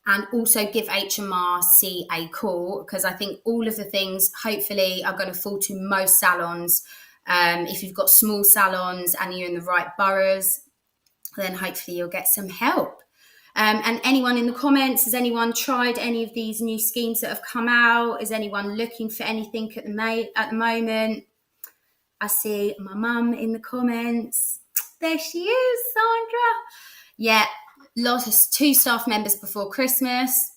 and also give HMRC a call, because I think all of the things hopefully are going to fall to most salons. If you've got small salons and you're in the right boroughs, then hopefully you'll get some help. And anyone in the comments, has anyone tried any of these new schemes that have come out? Is anyone looking for anything at the moment? I see my mum in the comments. There she is, Sandra. Yeah, lost 2 staff members before Christmas.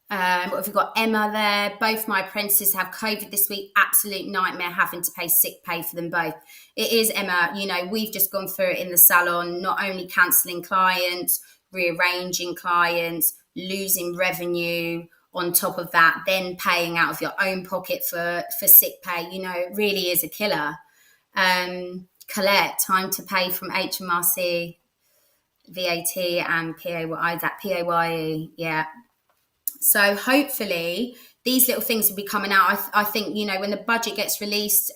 What have we got? Emma there. Both my apprentices have COVID this week. Absolute nightmare having to pay sick pay for them both. It is, Emma. We've just gone through it in the salon, not only cancelling clients, rearranging clients, losing revenue on top of that, then paying out of your own pocket for sick pay. It really is a killer. Colette, time to pay from HMRC, VAT and PAYE. Yeah. So hopefully these little things will be coming out. I think, when the budget gets released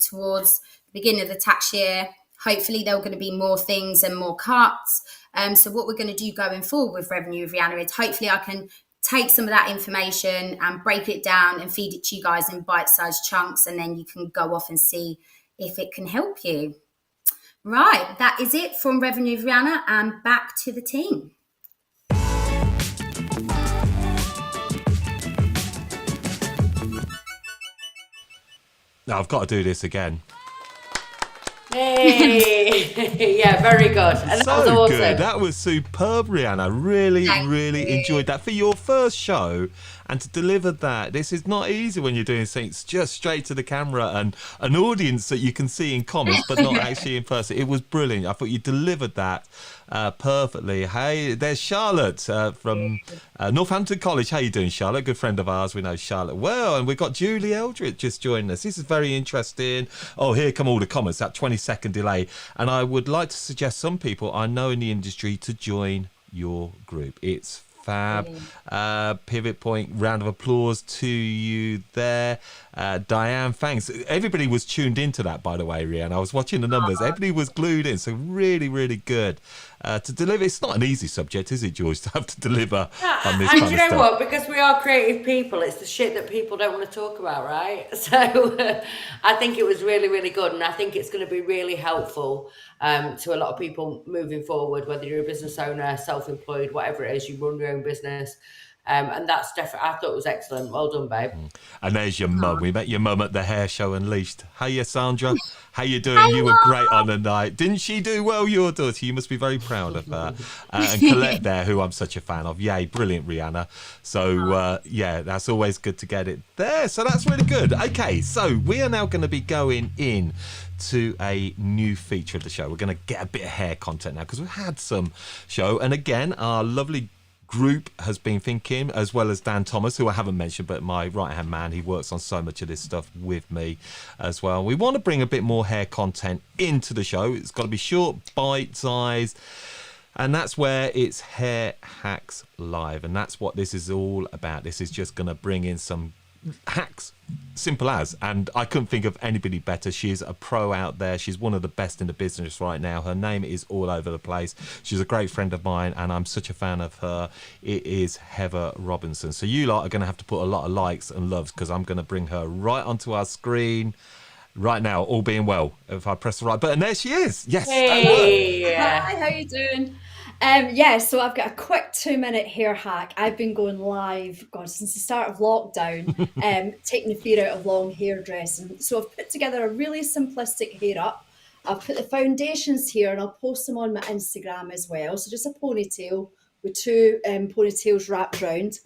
towards the beginning of the tax year, hopefully there are going to be more things and more cuts. So what we're going to do going forward with Revenue with Rheanna is hopefully I can take some of that information and break it down and feed it to you guys in bite-sized chunks, and then you can go off and see if it can help you. Right, that is it from Revenue with Rheanna, and back to the team. I've got to do this again. Hey, yeah, very good. And that was So awesome. good. That was superb, Rheanna. Really, really enjoyed that for your first show. And to deliver that, this is not easy when you're doing things just straight to the camera and an audience that you can see in comments, but not actually in person. It was brilliant. I thought you delivered that perfectly. Hey, there's Charlotte from Northampton College. How you doing, Charlotte? Good friend of ours. We know Charlotte well. And we've got Julie Eldridge just joining us. This is very interesting. Oh, here come all the comments. That 20-second delay. And I would like to suggest some people I know in the industry to join your group. It's fab. Pivot point, round of applause to you there. Diane, thanks. Everybody was tuned into that, by the way, Rheanna. I was watching the numbers. Everybody was glued in, so really, really good. To deliver, it's not an easy subject, is it, George, to have to deliver on this kind of stuff? And you know what? Because we are creative people, it's the shit that people don't want to talk about, right? So I think it was really, really good, and I think it's going to be really helpful to a lot of people moving forward, whether you're a business owner, self-employed, whatever it is, you run your own business. And that's definitely, I thought it was excellent. Well done, babe. And there's your mum. We met your mum at the hair show Unleashed. Hiya, Sandra. How you doing? You were great on the night. Didn't she do well, your daughter? You must be very proud of her. And Colette there, who I'm such a fan of. Yay, brilliant, Rheanna. So, yeah, that's always good to get it there. So that's really good. Okay, so we are now going to be going in to a new feature of the show. We're going to get a bit of hair content now because we've had some show. And again, our lovely group has been thinking, as well as Dan Thomas, who I haven't mentioned, but my right-hand man, he works on so much of this stuff with me as well. We want to bring a bit more hair content into the show. It's got to be short, bite-sized, and that's where it's Hair Hacks Live, and that's what this is all about. This is just going to bring in some hacks, simple as, and I couldn't think of anybody better. She's a pro out there. She's one of the best in the business right now. Her name is all over the place. She's a great friend of mine and I'm such a fan of her. It is Heather Robinson. So you lot are going to have to put a lot of likes and loves because I'm going to bring her right onto our screen right now, all being well, if I press the right button. There she is. Yes. Hey. Hi, how you doing? So I've got a quick 2-minute hair hack. I've been going live, God, since the start of lockdown, taking the fear out of long hairdressing. So I've put together a really simplistic hair up. I've put the foundations here and I'll post them on my Instagram as well. So just a ponytail with 2 ponytails wrapped around.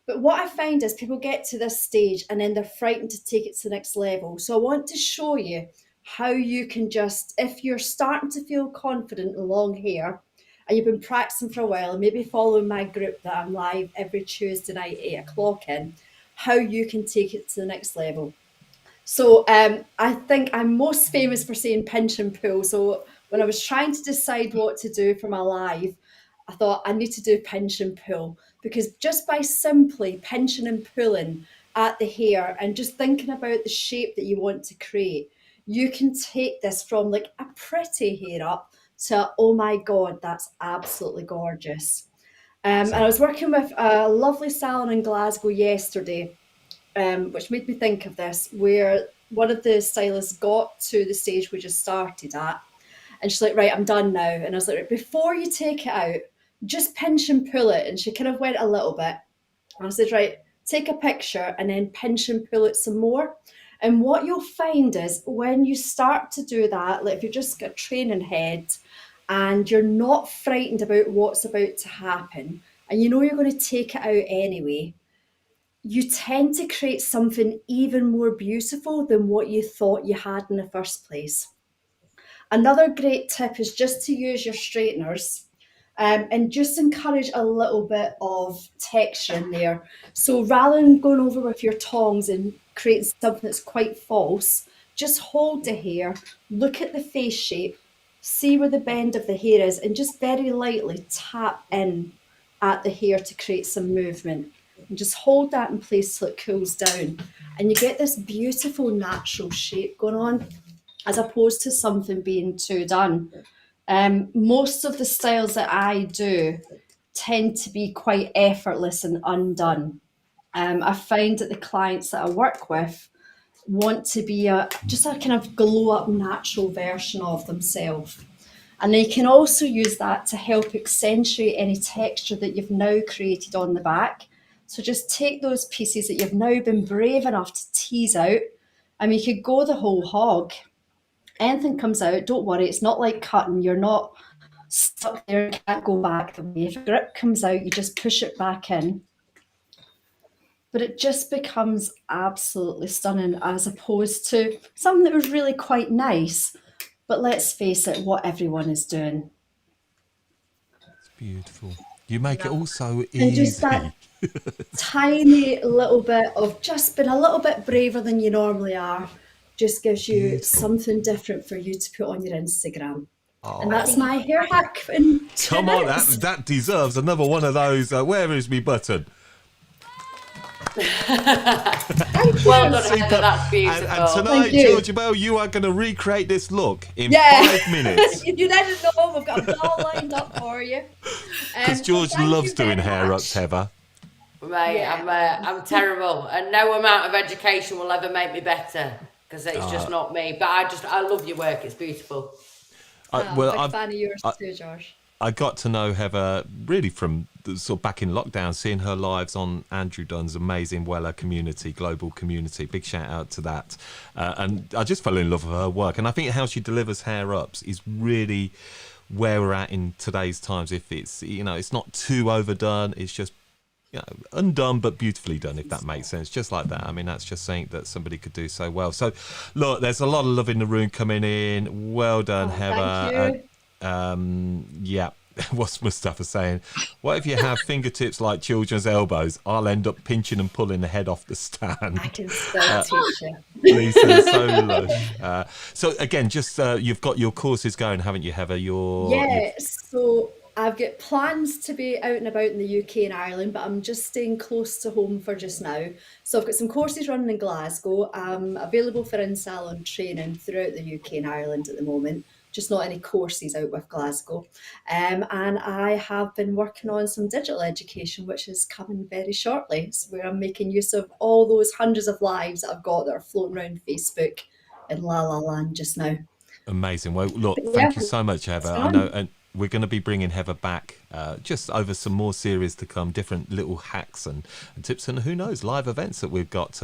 But what I find is people get to this stage and then they're frightened to take it to the next level. So I want to show you how you can just, if you're starting to feel confident in long hair, and you've been practicing for a while and maybe following my group that I'm live every Tuesday night, 8 o'clock in, how you can take it to the next level. So I think I'm most famous for saying pinch and pull. So when I was trying to decide what to do for my live, I thought I need to do pinch and pull, because just by simply pinching and pulling at the hair and just thinking about the shape that you want to create, you can take this from like a pretty hair up to, oh my God, that's absolutely gorgeous. And I was working with a lovely salon in Glasgow yesterday, which made me think of this, where one of the stylists got to the stage we just started at, and she's like, right, I'm done now. And I was like, right, before you take it out, just pinch and pull it. And she kind of went a little bit. And I said, right, take a picture and then pinch and pull it some more. And what you'll find is when you start to do that, like if you're just got a training head and you're not frightened about what's about to happen, and you know you're going to take it out anyway, you tend to create something even more beautiful than what you thought you had in the first place. Another great tip is just to use your straighteners and just encourage a little bit of texture in there. So rather than going over with your tongs and creating something that's quite false, just hold the hair, look at the face shape, see where the bend of the hair is, and just very lightly tap in at the hair to create some movement. And just hold that in place till it cools down. And you get this beautiful natural shape going on, as opposed to something being too done. Most of the styles that I do tend to be quite effortless and undone. I find that the clients that I work with want to be just a kind of glow up natural version of themselves. And they can also use that to help accentuate any texture that you've now created on the back. So just take those pieces that you've now been brave enough to tease out I mean, you could go the whole hog. Anything comes out, don't worry, it's not like cutting. You're not stuck there and can't go back the way. If a grip comes out, you just push it back in. But it just becomes absolutely stunning as opposed to something that was really quite nice. But let's face it, what everyone is doing. It's beautiful. You make it all so And just easy. that tiny little bit of just being a little bit braver than you normally are just gives you something different for you to put on your Instagram. And that's my hair hack in 2 Come on, minutes. that deserves another one of those. Where is me button? Well done, Heather, that's beautiful. And tonight, Georgia Bell, you are going to recreate this look in 5 minutes. You didn't know, we've got a doll lined up for you. Because George loves doing hair ups, Heather. Mate, I'm terrible, and no amount of education will ever make me better because it's just not me. But I love your work; it's beautiful. Big fan of yours too, Josh. I got to know Heather really from sort of back in lockdown, seeing her lives on Andrew Dunn's amazing Weller community, global community. Big shout out to that. And I just fell in love with her work. And I think how she delivers hair ups is really where we're at in today's times. If it's, it's not too overdone, it's just, undone but beautifully done, if that makes sense. Just like that. I mean, that's just something that somebody could do so well. So, look, there's a lot of love in the room coming in. Well done, Heather. Thank you. Yeah. What's Mustafa saying? What if you have fingertips like children's elbows? I'll end up pinching and pulling the head off the stand. I can still teach you. Lisa, so lush. So again, just you've got your courses going, haven't you, Heather? So I've got plans to be out and about in the UK and Ireland, but I'm just staying close to home for just now. So I've got some courses running in Glasgow. I'm available for in-salon training throughout the UK and Ireland at the moment. Just not any courses out with Glasgow. And I have been working on some digital education, which is coming very shortly. So where I'm making use of all those hundreds of lives that I've got that are floating around Facebook and La La Land just now. Amazing. Well, look, thank you so much, Heather. I know, and we're going to be bringing Heather back just over some more series to come, different little hacks and tips, and who knows, live events that we've got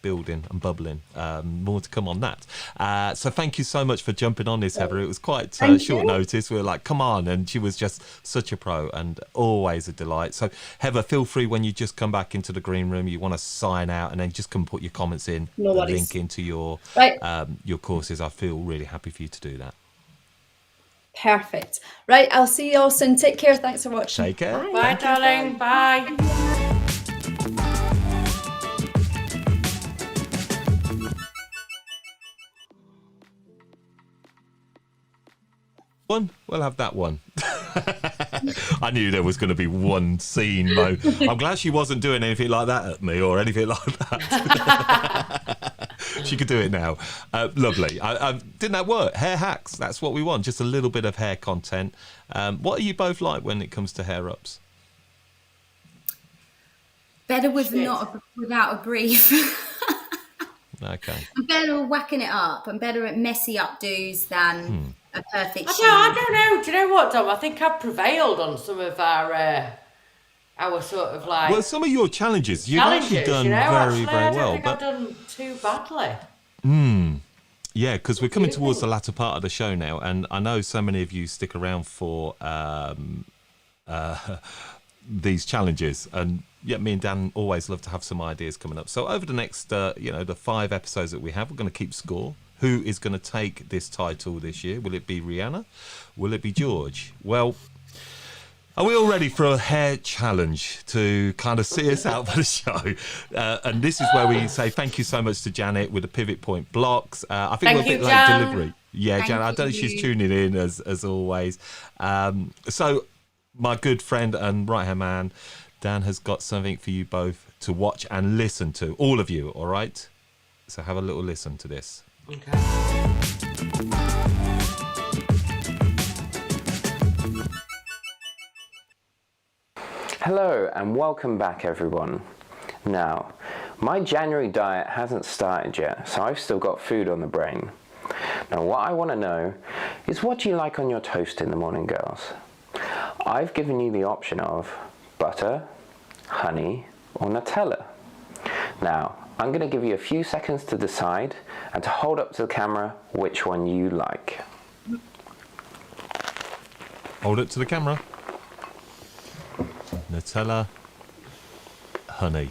building and bubbling. More to come on that. So thank you so much for jumping on this, Heather. It was quite short notice. We were like, come on, and she was just such a pro and always a delight. So Heather, feel free when you just come back into the green room, you want to sign out, and then just come put your comments in, link into your courses. I feel really happy for you to do that. Perfect. Right, I'll see you all soon. Take care. Thanks for watching. Take care. Bye, darling. Bye. One, we'll have that one. I knew there was going to be one scene, Mo. I'm glad she wasn't doing anything like that at me or anything like that. She could do it now. Lovely. Didn't that work? Hair hacks, that's what we want. Just a little bit of hair content. What are you both like when it comes to hair ups? Better without a brief. Okay. I'm better at whacking it up. I'm better at messy updos than a perfect shape. I don't know. Do you know what, Dom? I think I've prevailed on some of our sort of like... Well, some of your challenges, you've actually done very well. I've done too badly. Yeah, because we're coming towards the latter part of the show now, and I know so many of you stick around for these challenges, and yeah, me and Dan always love to have some ideas coming up. So over the next, the 5 episodes that we have, we're going to keep score. Who is going to take this title this year? Will it be Rheanna? Will it be George? Well, are we all ready for a hair challenge to kind of see us out for the show? And this is where we say thank you so much to Janet with the pivot point blocks. I think we're a bit late delivery. Yeah, Janet, I don't know if she's tuning in as always. So my good friend and right-hand man, Dan, has got something for you both to watch and listen to. All of you, all right? So have a little listen to this. Okay. Hello and welcome back, everyone. Now, my January diet hasn't started yet, so I've still got food on the brain. Now, what I want to know is, what do you like on your toast in the morning, girls? I've given you the option of butter, honey, or Nutella. Now, I'm going to give you a few seconds to decide and to hold up to the camera which one you like. Hold it to the camera. Nutella, honey.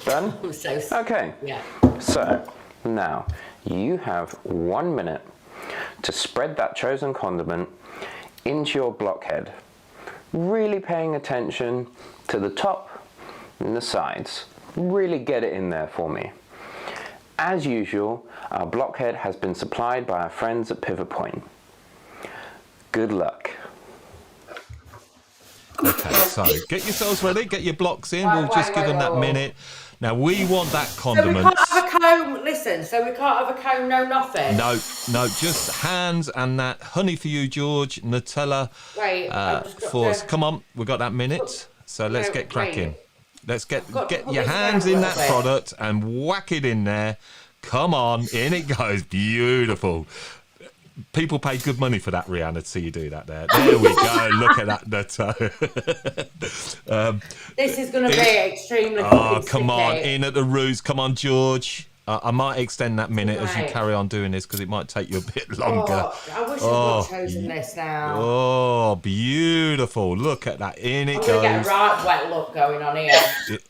Done? I'm so Okay. Yeah. So, now, you have 1 minute to spread that chosen condiment into your blockhead. Really paying attention to the top and the sides. Really get it in there for me. As usual, our blockhead has been supplied by our friends at Pivot Point. Good luck. Okay, so get yourselves ready, get your blocks in. We'll just give them that minute. Now, we want that So we condiment. can't have a comb. Listen. So we can't have a comb. No, nothing. No, just hands and that honey for you, George. Nutella Wait, I've just got for us. to- Come on, we've got that minute. So let's No, get cracking. wait. Let's get I've got to put your this hands down a in little that bit. product and whack it in there. Come on, in it goes. Beautiful. People pay good money for that, Rheanna, to see you do that there. There we go. Look at that Nutella. This is going to be extremely Oh, fucking come on, sticky. in at the roots. Come on, George. I might extend that minute as you Right. carry on doing this because it might take you a bit longer. Oh, I wish I'd chosen this now. Oh, beautiful. Look at that. In it I'm going to get a goes. right wet look going on here.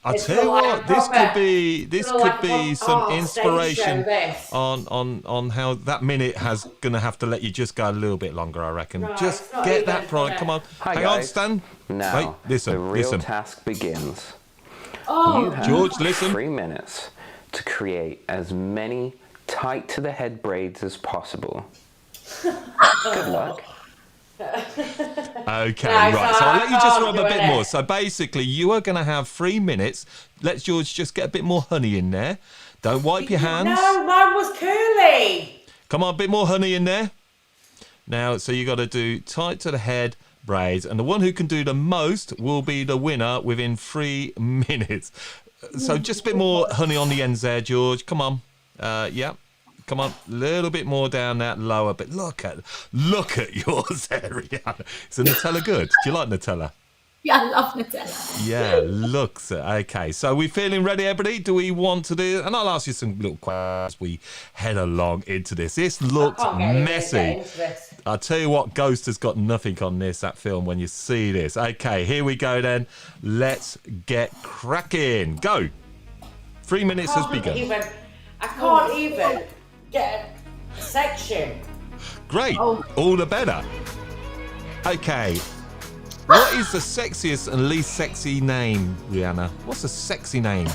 I It's tell you like what, a this proper- could be it's like a some stage inspiration show, this. on how that minute has gonna have to let you just go a little bit longer, I reckon. Right, Just it's not get even that product. fair. Come on. Hi, Hang on, guys. Stan. Now, Wait, listen, the real listen. task begins. Oh, You have George, listen. 3 minutes to create as many tight to the head braids as possible. Good luck. Okay, No, right. so So I'll I let you just can't rub a do bit it. more. So basically, you are going to have 3 minutes. Let George just get a bit more honey in there. Don't wipe your hands. No, mine was curly. Come on, a bit more honey in there. Now, so you got to do tight to the head braids, and the one who can do the most will be the winner within 3 minutes. So just a bit more honey on the ends there, George. Come on. Yeah. Come on, a little bit more down that lower bit. Look at yours there, Rheanna. Is the Nutella good? Do you like Nutella? Yeah, I love Nutella. Yeah, looks it. Okay, so we feeling ready, everybody? Do we want to do? And I'll ask you some little questions as we head along into this. This looks I can't get messy. into this. I'll tell you what, Ghost has got nothing on that film, when you see this. Okay, here we go then. Let's get cracking. Go. 3 minutes has begun. I can't even get a section. Great. All the better. Okay. What is the sexiest and least sexy name, Rheanna? What's a sexy name?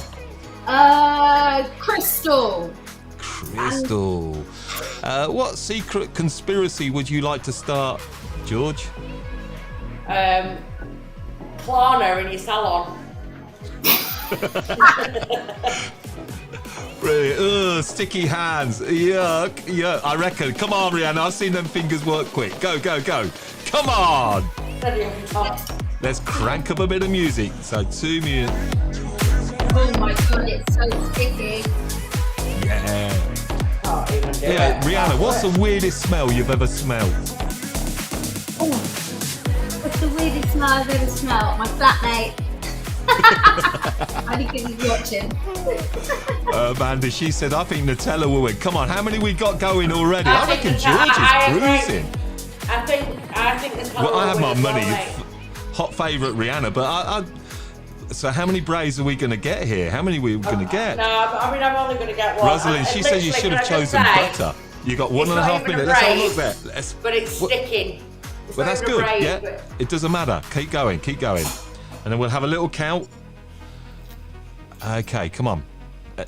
Crystal. Crystal. What secret conspiracy would you like to start, George? Planner in your salon. Brilliant. Ugh, sticky hands. Yuck. Yuck. I reckon. Come on, Rheanna. I've seen them fingers work quick. Go, go, go. Come on. Let's crank up a bit of music. So 2 minutes. Oh my god, it's so sticky. Yeah. Can't even do Yeah, it. Rheanna, what's the weirdest smell you've ever smelled? What's the weirdest smell I've ever smelled? My flatmate. Only because he's watching. Amanda, she said, I think Nutella will win. Come on, how many we got going already? I think reckon Nutella- George I is agree. cruising. I think the colour Well, I have will my win money. as well, mate. Hot favourite Rheanna, but so how many braids are we going to get here? How many are we going to get? No, I mean, I'm only going to get one. Rosalind, she said you Literally, should have can I just chosen say, butter. You got one it's and a not half even a minutes. Let's have a look braid, there. Let's, But it's sticking. It's well, not that's even a good. braid, Yeah, but- it doesn't matter. Keep going, keep going. And then we'll have a little count. Okay, come on.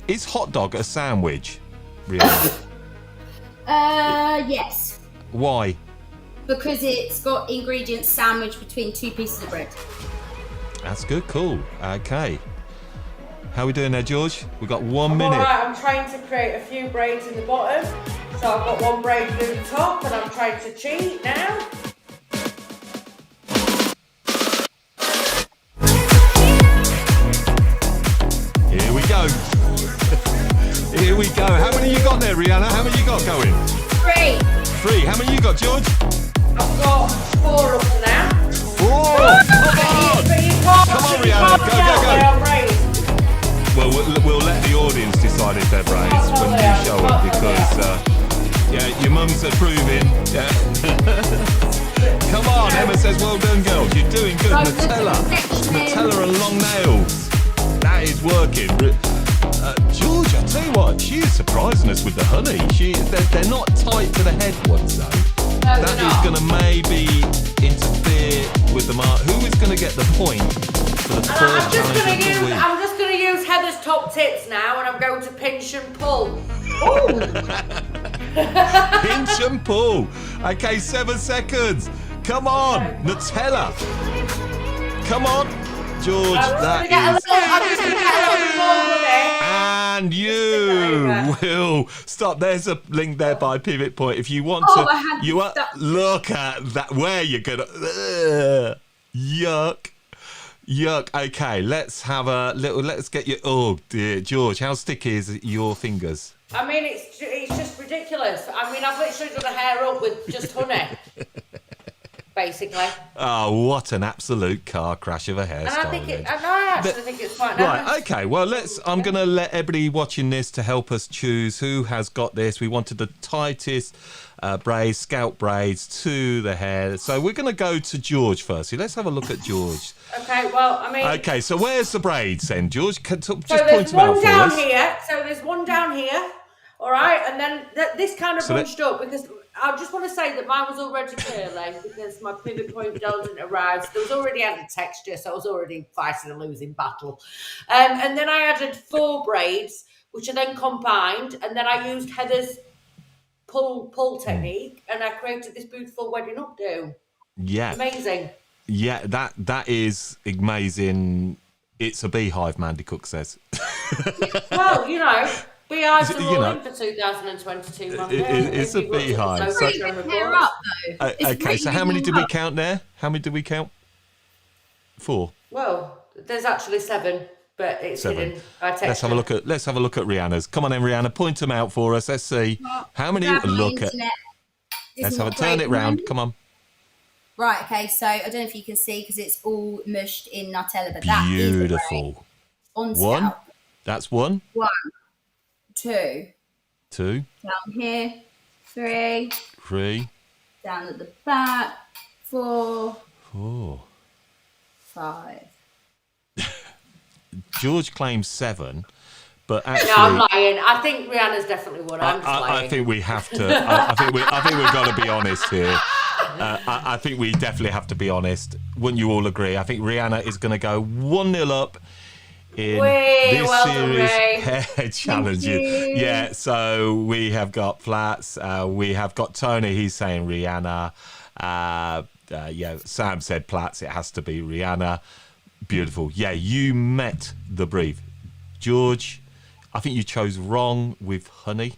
Is hot dog a sandwich? Really? Yes. Why? Because it's got ingredients sandwiched between 2 pieces of bread. That's good, cool. Okay. How are we doing there, George? We've got 1 minute. Alright, I'm trying to create a few braids in the bottom. So I've got one braid through the top and I'm trying to cheat now. Here we go. Here we go. How many you got there, Rheanna? How many you got going? 3. 3. How many you got, George? I've got 4 up to now. 4. Oh, come on, Rheanna, go. Well, we'll let the audience decide if they're braids when you show up because, your mum's approving. Yeah. Come on, Emma says, well done, girls. You're doing good. Nutella and long nails. That is working. George, I tell you what, she's surprising us with the honey. They're not tight to the head ones, though. No, that is going to maybe interfere with the mark. Who is going to get the point for the first challenge of the week? I'm just going to use Heather's top tips now, and I'm going to pinch and pull. Pinch and pull. Okay, 7 seconds. Come on, Nutella. Come on, George. That is. And you will stop. There's a link there by Pivot Point. If you want to, look at that. Where you're gonna. Yuck. Okay, let's have a little. Let's get you. Oh dear, George, how sticky is your fingers? I mean, it's just ridiculous. I mean, I've literally done a hair up with just honey. Basically. Oh, what an absolute car crash of a hairstyle. And I actually think it's quite nice. Right, okay, well, I'm going to let everybody watching this to help us choose who has got this. We wanted the tightest braids, scalp braids to the hair. So we're going to go to George first. So let's have a look at George. Okay, well, I mean... Okay, so where's the braids then, George? Just point them out for us. So there's one down here, all right? And then this kind of bunched up because... I just want to say that mine was already curly because my Pivot Point gel didn't arrive. So there was already added texture, so I was already fighting a losing battle. And then I added 4 braids, which I then combined, and then I used Heather's pull technique, and I created this beautiful wedding updo. Yeah. Amazing. Yeah, that is amazing. It's a beehive, Mandy Cook says. Well, you know... Beehives are all in for 2022. It's a beehive. Okay, so how many did we count there? How many did we count? 4. Well, there's actually 7, but it's 7. hidden by texture. Let's have a look at Rhianna's. Come on then, Rheanna, point them out for us. Let's see how many. Look at. Let's have a turn it round. Come on. Right. Okay. So I don't know if you can see because it's all mushed in Nutella, but that is beautiful. On one. Scalp. That's 1. 1. 2. Down here. 3. Down at the back. 4. 5. George claims 7, but actually, no, I'm lying. I think Rhianna's definitely won. I'm just lying. I think we have to. I think we've got to be honest here. I think we definitely have to be honest. Wouldn't you all agree? I think Rheanna is going to go 1-0 up. In this series hair challenges. Yeah, so we have got Flats, we have got Tony, he's saying Rheanna. Sam said Platts, it has to be Rheanna. Beautiful. Yeah, you met the brief. George, I think you chose wrong with honey.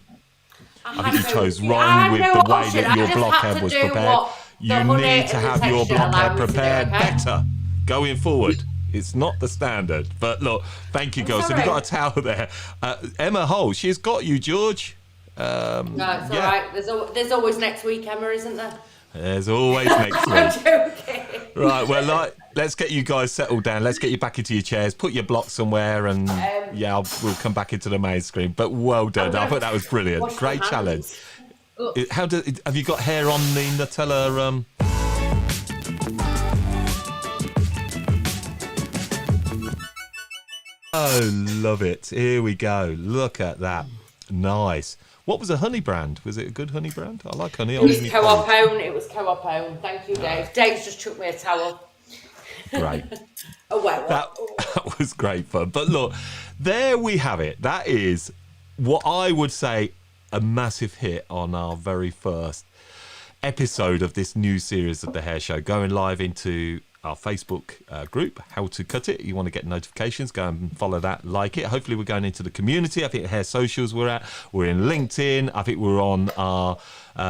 I think you chose wrong with the way that your blockhead was prepared. You need to have your blockhead prepared better going forward. It's not the standard. But look, thank you, girls. Have you got a towel there? Emma Hull, she's got you, George. No, it's all right. There's always next week, Emma, isn't there? There's always next week. I'm joking. Right, well, let's get you guys settled down. Let's get you back into your chairs. Put your block somewhere and, we'll come back into the main screen. But well done. I thought that was brilliant. Great challenge. Have you got hair on the Nutella... Oh, love it. Here we go. Look at that. Nice. What was a honey brand? Was it a good honey brand? I like honey. It was Co-op Own. It was Co-op Own. Thank you, Dave. Dave's just took me a towel. Great. A wet one. That was great fun. But look, there we have it. That is what I would say a massive hit on our very first episode of this new series of The Hair Show, going live into our Facebook group, How to Cut It. You want to get notifications, go and follow that, like it. Hopefully we're going into the community. I think Hair Socials we're in LinkedIn. I think we're on our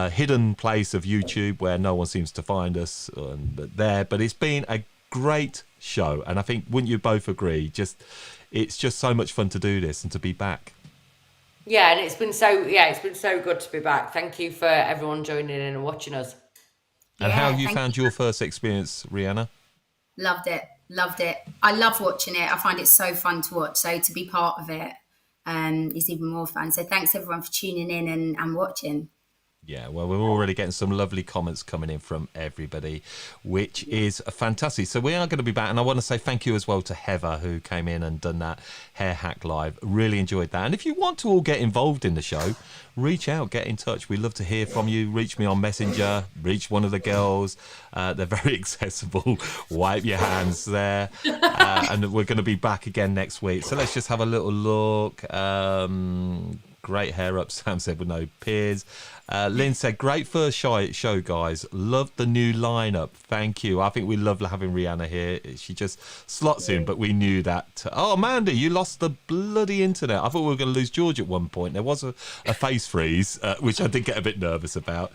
hidden place of YouTube where no one seems to find us but it's been a great show, and I think, wouldn't you both agree, it's just so much fun to do this and to be back. Yeah, and it's been so good to be back. Thank you for everyone joining in and watching us. And how have you found your first experience, Rheanna? Loved it. Loved it. I love watching it. I find it so fun to watch. So to be part of it is even more fun. So thanks everyone for tuning in and watching. Yeah, well, we're already getting some lovely comments coming in from everybody, which is fantastic. So we are going to be back, and I want to say thank you as well to Heather, who came in and done that hair hack live. Really enjoyed that. And if you want to all get involved in the show, reach out, get in touch. We'd love to hear from you. Reach me on Messenger, reach one of the girls. They're very accessible. Wipe your hands there. And we're going to be back again next week. So let's just have a little look. Great hair up, Sam said, with no peers. Lynn said, great first show, guys. Loved the new lineup. Thank you. I think we love having Rheanna here. She just slots in, but we knew that. Oh, Amanda, you lost the bloody internet. I thought we were going to lose George at one point. There was a face freeze, which I did get a bit nervous about.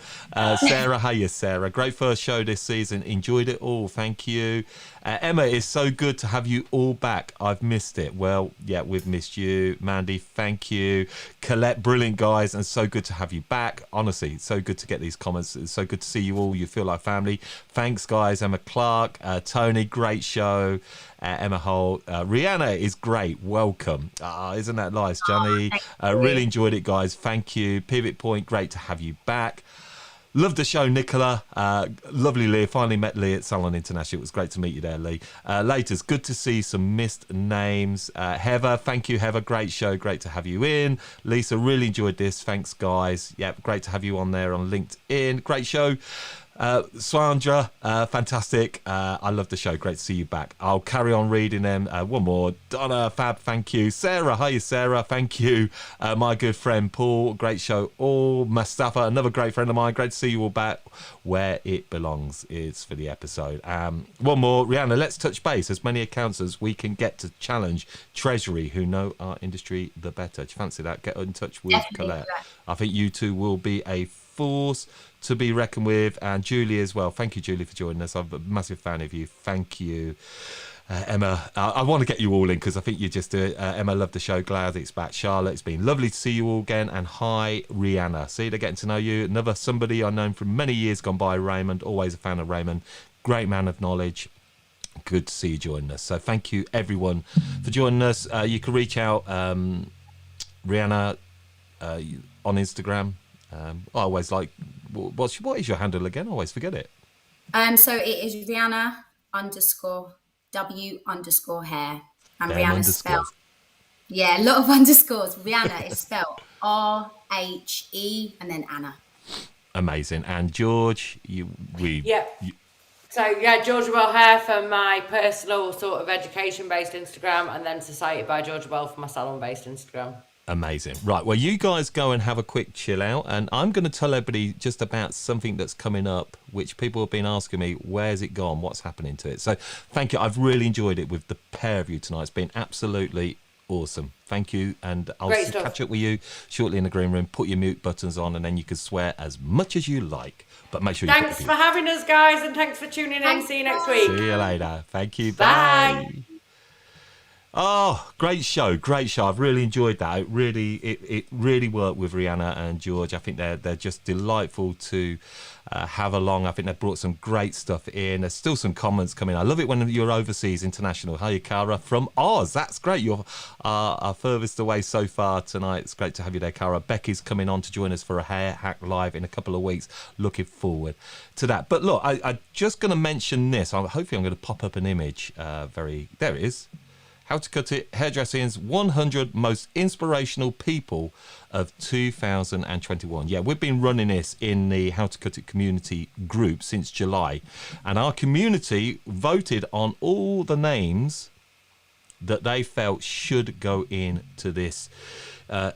Sarah, hiya, Sarah. Great first show this season. Enjoyed it all. Thank you. Emma, it's so good to have you all back. I've missed it. Well, yeah, we've missed you. Mandy, thank you. Colette, brilliant, guys, and so good to have you back. Honestly, so good to get these comments. It's so good to see you all. You feel like family. Thanks, guys. Emma Clark, Tony, great show. Emma Holt, Rheanna is great. Welcome. Isn't that nice, Johnny? Really enjoyed it, guys. Thank you. Pivot Point, great to have you back. Loved the show, Nicola. Lovely, Lee. Finally met Lee at Salon International. It was great to meet you there, Lee. Later, good to see some missed names. Heather, thank you, Heather. Great show. Great to have you in. Lisa, really enjoyed this. Thanks, guys. Yep, great to have you on there on LinkedIn. Great show. Sandra, fantastic. I love the show. Great to see you back. I'll carry on reading them. One more. Donna, fab, thank you. Sarah, hiya, Sarah, thank you. My good friend Paul, great show. All Mustafa, another great friend of mine. Great to see you all back where it belongs is for the episode. One more. Rheanna, let's touch base. As many accounts as we can get to challenge Treasury, who know our industry the better. Do you fancy that? Get in touch with Colette. I think you two will be a force to be reckoned with, and Julie as well. Thank you, Julie, for joining us. I'm a massive fan of you. Thank you. Emma, I want to get you all in because I think you just do it. Emma, love the show. Glad it's back. Charlotte, it's been lovely to see you all again. And hi, Rheanna. See, they're getting to know you. Another somebody I known from many years gone by, Raymond. Always a fan of Raymond. Great man of knowledge. Good to see you joining us. So thank you, everyone, for joining us. You can reach out, Rheanna, on Instagram. I always like, what is your handle again? I always forget it. So it is Rheanna_W_hair. And Rheanna spelled. Yeah, a lot of underscores. Rheanna is spelled R-H-E and then Anna. Amazing. And George, So yeah, Georgia Bell Hair for my personal sort of education-based Instagram, and then Society by Georgia Bell for my salon-based Instagram. Amazing. Right, well, you guys go and have a quick chill out, and I'm going to tell everybody just about something that's coming up, which people have been asking me, where's it gone? What's happening to it? So thank you. I've really enjoyed it with the pair of you tonight. It's been absolutely awesome. Thank you, and I'll catch up with you shortly in the green room. Put your mute buttons on, and then you can swear as much as you like, but make sure you Thanks for having us, guys, and thanks for tuning in. See you next week. See you later. Thank you. Bye. Bye. Oh, great show. I've really enjoyed that. It really worked with Rheanna and George. I think they're just delightful to have along. I think they've brought some great stuff in. There's still some comments coming. I love it when you're overseas, international. Hiya, Cara from Oz. That's great. You're our furthest away so far tonight. It's great to have you there, Cara. Becky's coming on to join us for a hair hack live in a couple of weeks. Looking forward to that. But look, I'm just going to mention this. Hopefully I'm going to pop up an image. There it is. How to Cut It, Hairdressing's 100 Most Inspirational People of 2021. Yeah, we've been running this in the How to Cut It community group since July. And our community voted on all the names that they felt should go into this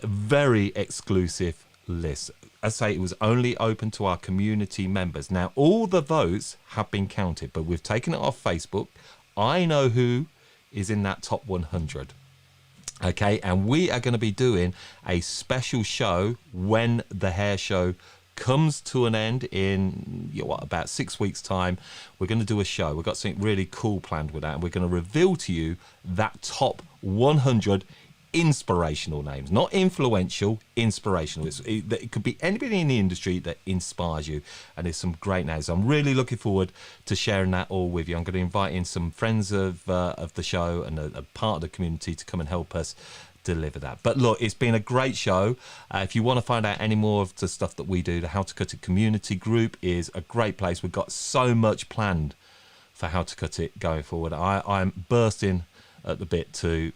very exclusive list. I say it was only open to our community members. Now, all the votes have been counted, but we've taken it off Facebook. I know who is in that top 100. Okay, and we are going to be doing a special show when the hair show comes to an end in about 6 weeks time. We're going to do a show. We've got something really cool planned with that, and we're going to reveal to you that top 100 inspirational names, not influential, inspirational. It could be anybody in the industry that inspires you, and there's some great names. I'm really looking forward to sharing that all with you. I'm going to invite in some friends of the show and a part of the community to come and help us deliver that. But look, it's been a great show. If you want to find out any more of the stuff that we do, the How to Cut It community group is a great place. We've got so much planned for How to Cut It going forward. I'm bursting at the bit to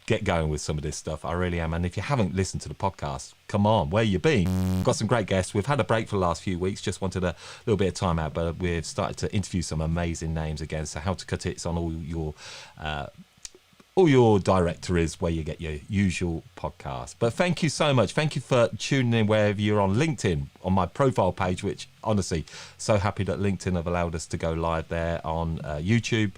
get going with some of this stuff. I really am. And if you haven't listened to the podcast, come on, where you been? We've got some great guests. We've had a break for the last few weeks, just wanted a little bit of time out, but we've started to interview some amazing names again. So How to Cut It's on all your directories where you get your usual podcast. But thank you so much. Thank you for tuning in wherever you're on LinkedIn, on my profile page, which honestly, so happy that LinkedIn have allowed us to go live there on YouTube.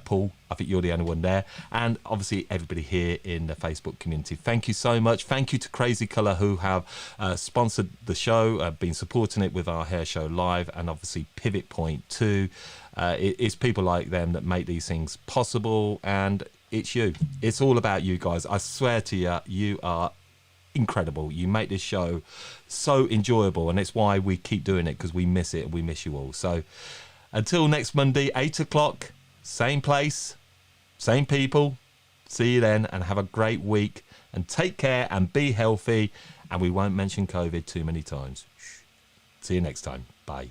Paul, I think you're the only one there. And obviously everybody here in the Facebook community. Thank you so much. Thank you to Crazy Colour, who have sponsored the show, been supporting it with our hair show live, and obviously Pivot Point too. It's people like them that make these things possible, and it's you. It's all about you guys. I swear to you, you are incredible. You make this show so enjoyable, and it's why we keep doing it, because we miss it and we miss you all. So until next Monday, 8 o'clock, same place, same people. See you then, and have a great week, and take care and be healthy, and we won't mention COVID too many times. See you next time. Bye.